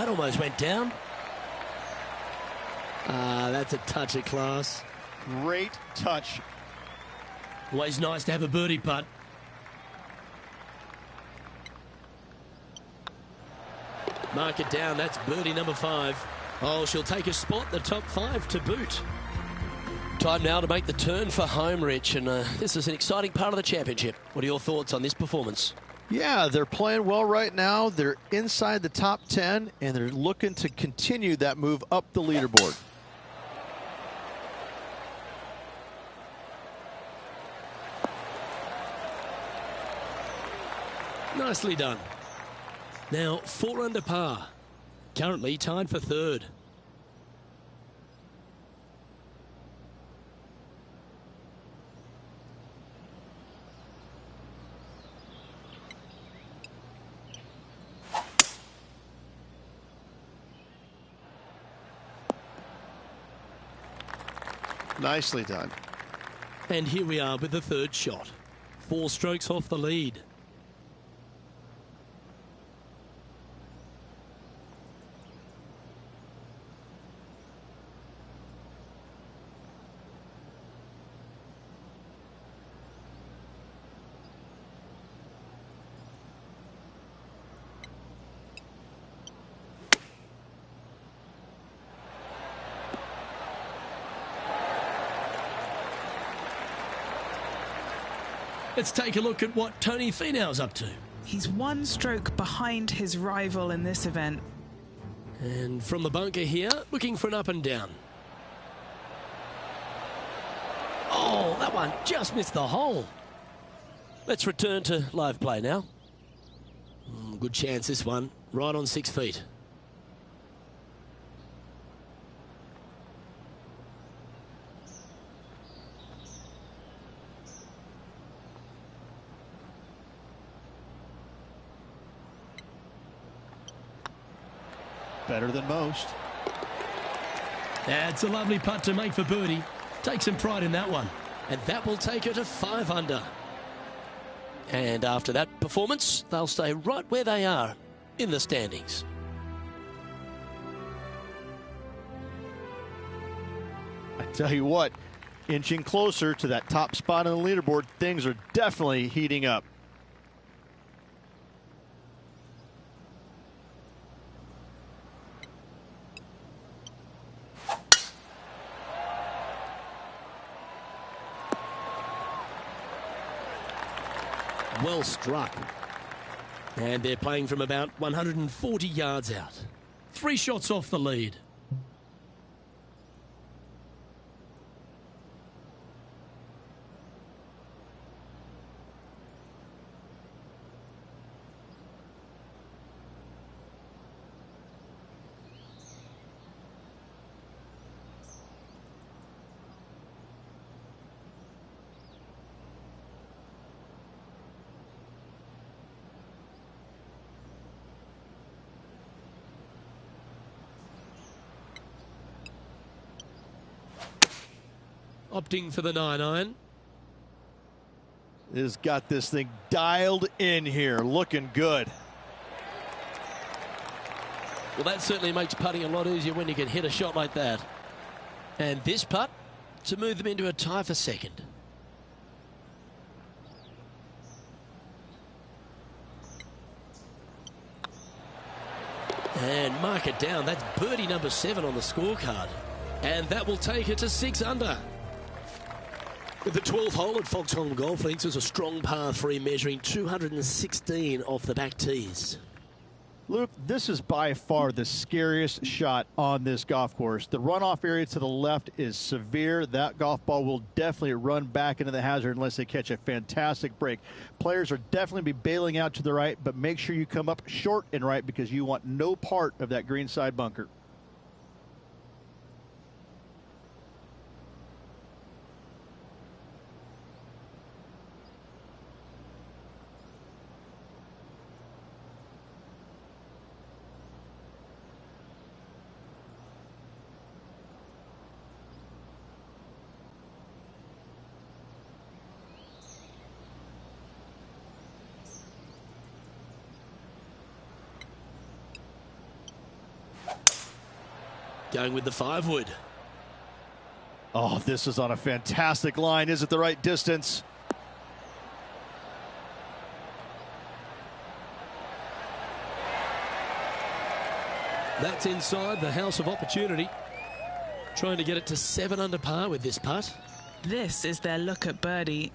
that almost went down. That's a touch of class. Great touch. Always nice to have a birdie putt. Mark it down. That's birdie number 5. Oh, she'll take a spot, the top 5 to boot. Time now to make the turn for home, Rich, and this is an exciting part of the championship. What are your thoughts on this performance? Yeah, they're playing well right now. They're inside the top 10, and they're looking to continue that move up the leaderboard. Nicely done. Now 4 under par. Currently tied for 3rd. Nicely done. And here we are with the 3rd shot. 4 strokes off the lead. Let's take a look at what Tony Finau's up to. He's 1 stroke behind his rival in this event. And from the bunker here, looking for an up and down. Oh, that one just missed the hole. Let's return to live play now. Good chance this one, right on 6 feet. Better than most. That's a lovely putt to make for birdie. Take some pride in that one. And that will take her to 5 under. And after that performance, they'll stay right where they are in the standings. I tell you what, inching closer to that top spot on the leaderboard, things are definitely heating up. Well struck. And they're playing from about 140 yards out. 3 shots off the lead. Opting for the 9-iron. Has got this thing dialed in here, looking good. Well, that certainly makes putting a lot easier when you can hit a shot like that. And this putt to move them into a tie for 2nd. And mark it down. That's birdie number 7 on the scorecard. And that will take it to 6 under. With the 12th hole at Foxholm Golf Links is a strong par 3 measuring 216 off the back tees. Luke, this is by far the scariest shot on this golf course. The runoff area to the left is severe. That golf ball will definitely run back into the hazard unless they catch a fantastic break. Players are definitely be bailing out to the right, but make sure you come up short and right because you want no part of that greenside bunker. Going with the 5-wood. Oh, this is on a fantastic line. Is it the right distance? That's inside the house of opportunity. Trying to get it to 7 under par with this putt. This is their look at birdie.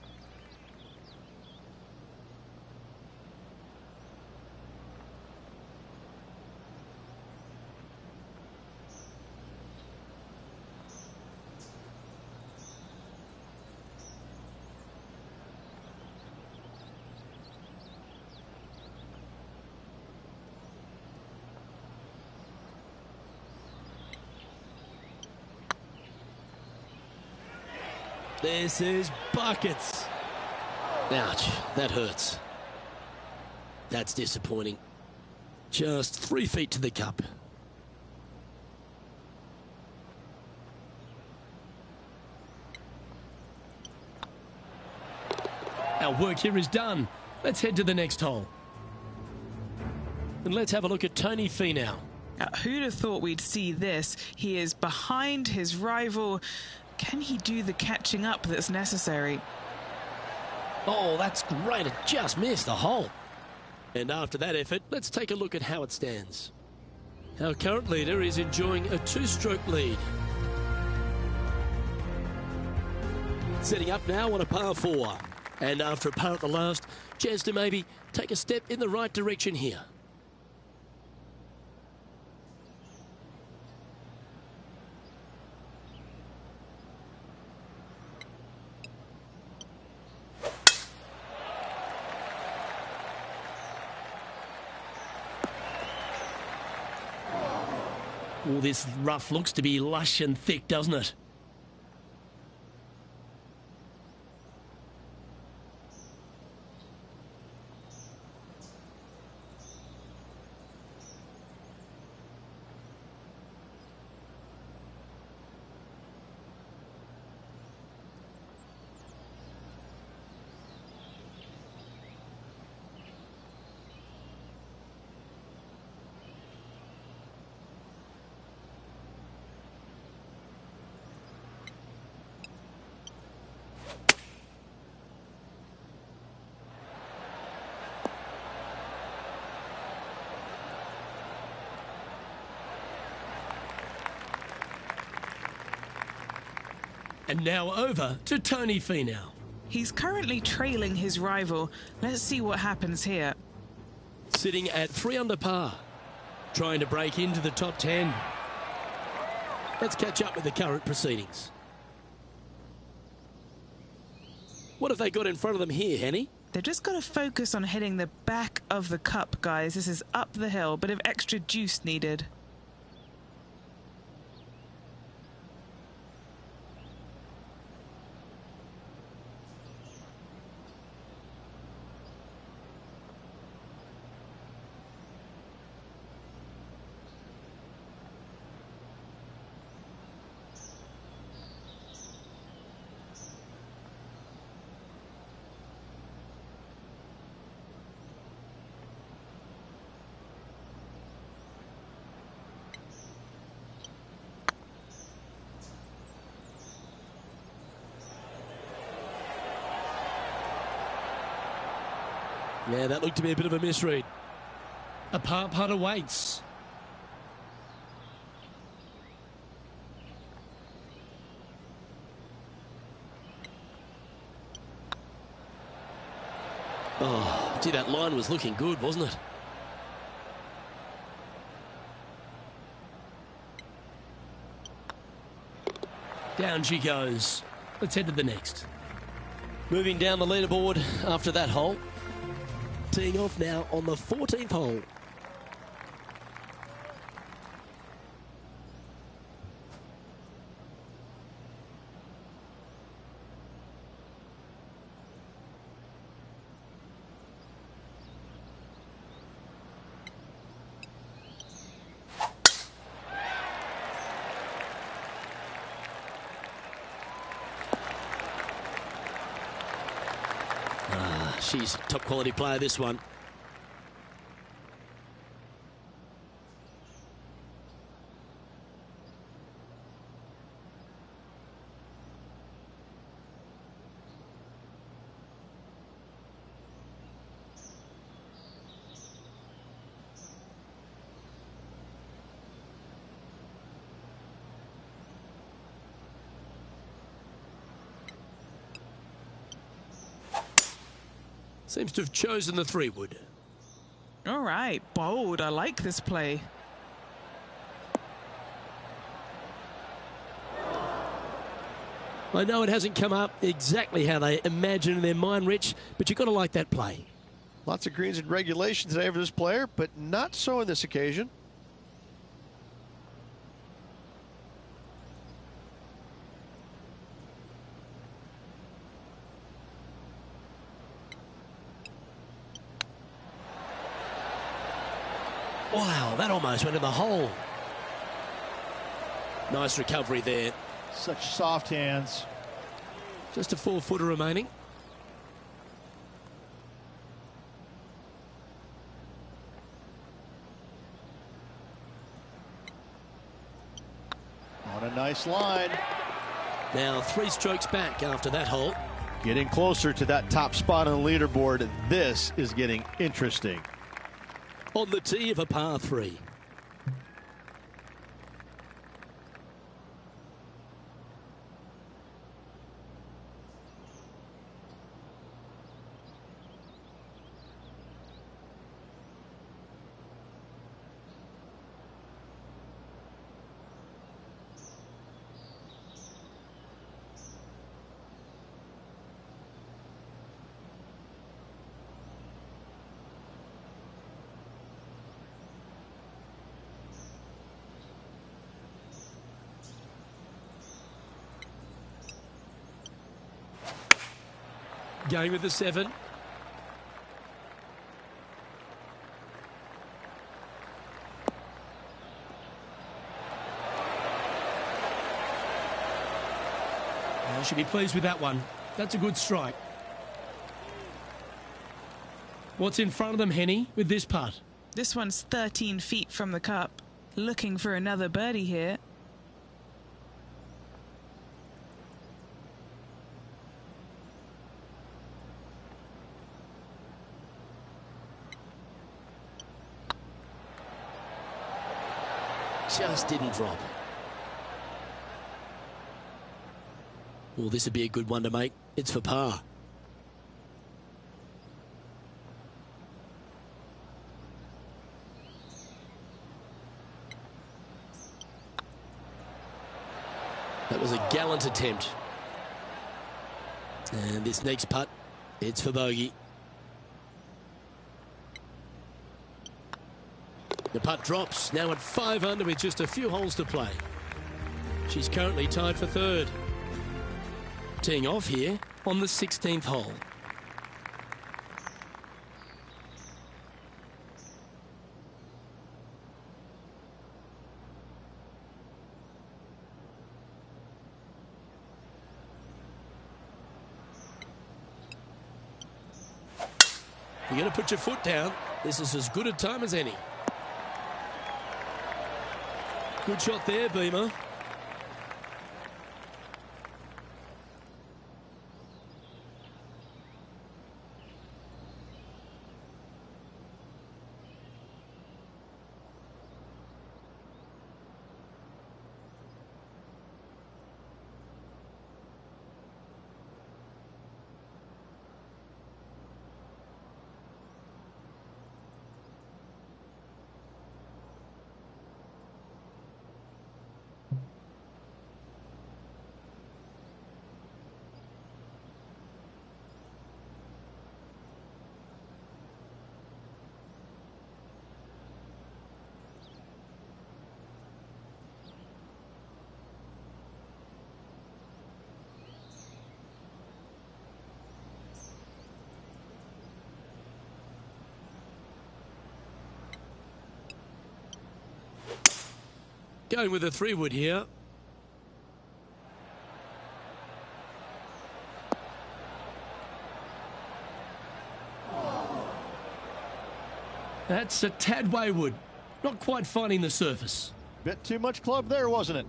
This is buckets. Ouch, that hurts. That's disappointing. Just 3 feet to the cup. Our work here is done. Let's head to the next hole. And let's have a look at Tony Finau. Who'd have thought we'd see this? He is behind his rival. Can he do the catching up that's necessary? Oh, that's great. It just missed the hole. And after that effort, let's take a look at how it stands. Our current leader is enjoying a 2-stroke lead. Setting up now on a par 4. And after a par at the last, chance to maybe take a step in the right direction here. All this rough looks to be lush and thick, doesn't it? And now over to Tony Finau. He's currently trailing his rival. Let's see what happens here. Sitting at 3 under par. Trying to break into the top 10. Let's catch up with the current proceedings. What have they got in front of them here, Henny? They've just got to focus on hitting the back of the cup, guys. This is up the hill, bit of extra juice needed. Yeah, that looked to be a bit of a misread. A par putt awaits. Oh, gee, that line was looking good, wasn't it? Down she goes. Let's head to the next. Moving down the leaderboard after that hole. Teeing off now on the 14th hole. She's a top quality player, this one. Seems to have chosen the 3-wood. All right, bold. I like this play. I know it hasn't come up exactly how they imagine in their mind, Rich, but you've got to like that play. Lots of greens in regulation today for this player, but not so on this occasion. Wow, that almost went in the hole. Nice recovery there. Such soft hands. Just a 4-footer remaining. On a nice line. Now 3 strokes back after that hole. Getting closer to that top spot on the leaderboard. This is getting interesting. On the tee of a par 3. Going with the 7. I should be pleased with that one. That's a good strike. What's in front of them, Henny, with this putt? This one's 13 feet from the cup. Looking for another birdie here. Just didn't drop. Well, this would be a good one to make. It's for par. That was a gallant attempt. And this next putt, it's for bogey. The putt drops, now at 5 under with just a few holes to play. She's currently tied for 3rd. Teeing off here on the 16th hole. You're going to put your foot down. This is as good a time as any. Good shot there, Beamer. Going with a 3-wood here. That's a tad wayward. Not quite finding the surface. Bit too much club there, wasn't it?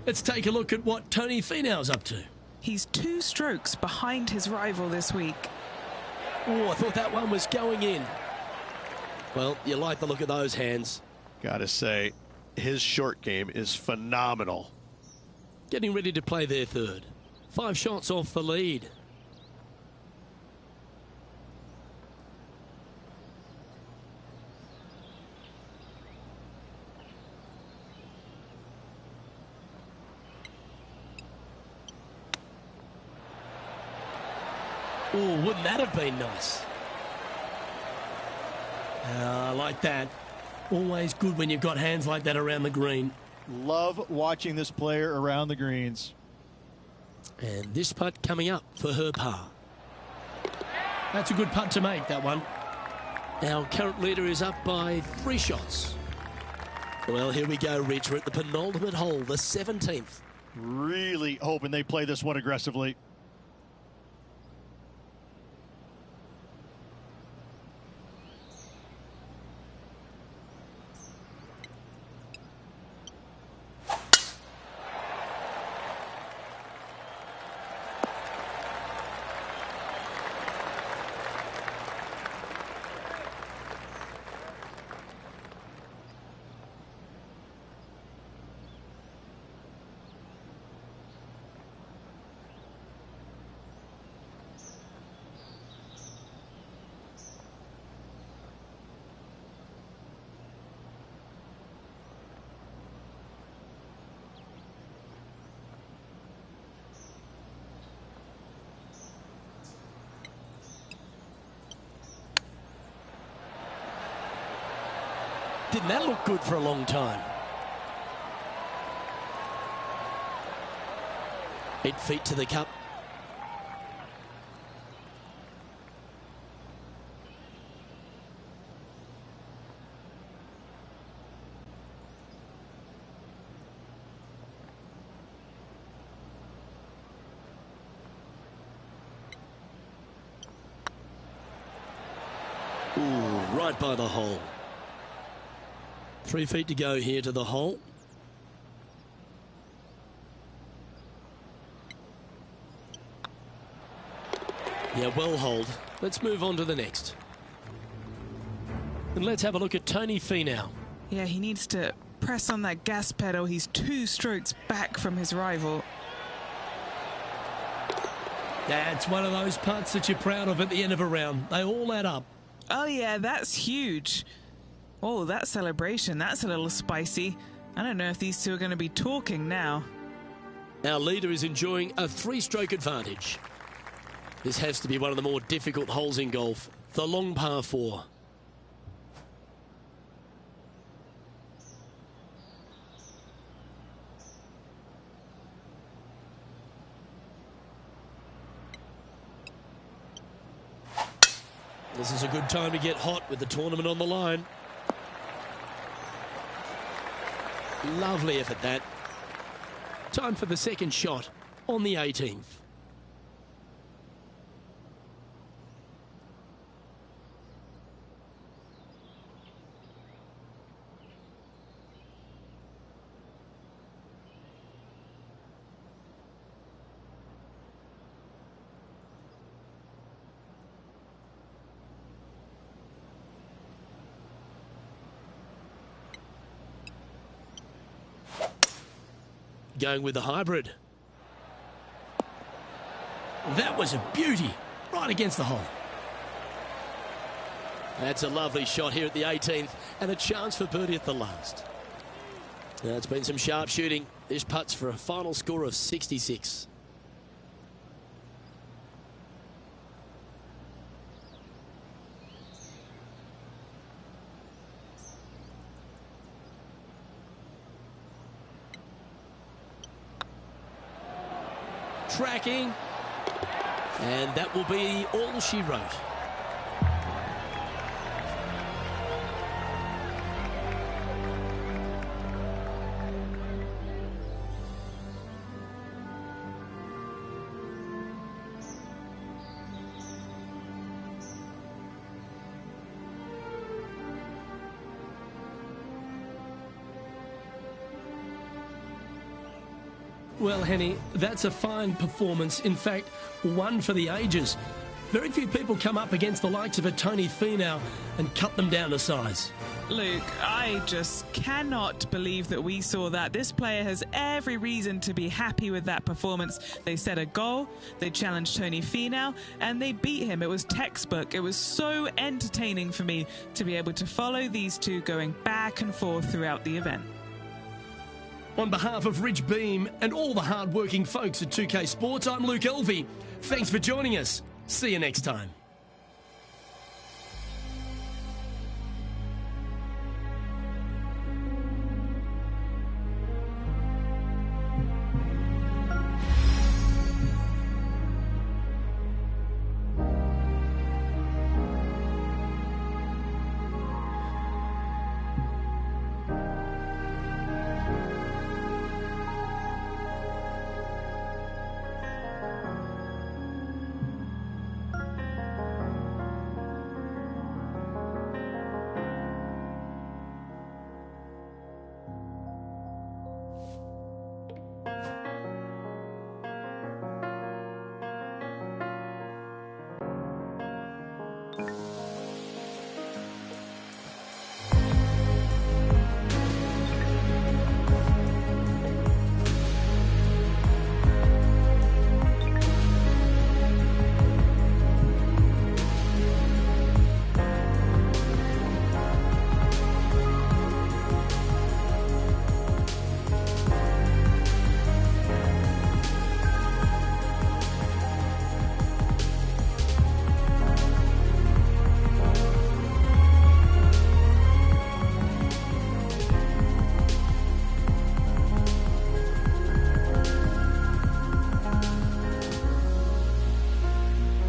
Let's take a look at what Tony Finau's up to. He's 2 strokes behind his rival this week. Oh, I thought that one was going in. Well, you like the look of those hands. Gotta say, his short game is phenomenal. Getting ready to play their 3rd. 5 shots off the lead. Oh, wouldn't that have been nice? I like that. Always good when you've got hands like that around the green. Love watching this player around the greens. And this putt coming up for her par. That's a good putt to make, that one. Our current leader is up by 3 shots. Well, here we go, Rich. We're at the penultimate hole, the 17th. Really hoping they play this one aggressively. Didn't that look good for a long time? 8 feet to the cup. Ooh, right by the hole. 3 feet to go here to the hole. Yeah, well holed. Let's move on to the next. And let's have a look at Tony Finau. Yeah, he needs to press on that gas pedal. He's 2 strokes back from his rival. That's one of those putts that you're proud of at the end of a round. They all add up. Oh, yeah, that's huge. Oh, that celebration, that's a little spicy. I don't know if these two are going to be talking now. Our leader is enjoying a 3-stroke advantage. This has to be one of the more difficult holes in golf, the long par 4. This is a good time to get hot with the tournament on the line. Lovely effort, that. Time for the second shot on the 18th. Going with the hybrid. That was a beauty, right against the hole. That's a lovely shot here at the 18th, and a chance for birdie at the last. Now, it's been some sharp shooting. This putt's for a final score of 66. Tracking, and that will be all she wrote. Well, Henny, that's a fine performance. In fact, one for the ages. Very few people come up against the likes of a Tony Finau and cut them down to size. Luke, I just cannot believe that we saw that. This player has every reason to be happy with that performance. They set a goal, they challenged Tony Finau, and they beat him. It was textbook. It was so entertaining for me to be able to follow these two going back and forth throughout the event. On behalf of Rich Beam and all the hard-working folks at 2K Sports, I'm Luke Elvey. Thanks for joining us. See you next time.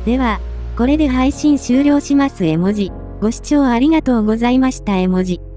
では、これで配信終了します絵文字。ご視聴ありがとうございました絵文字。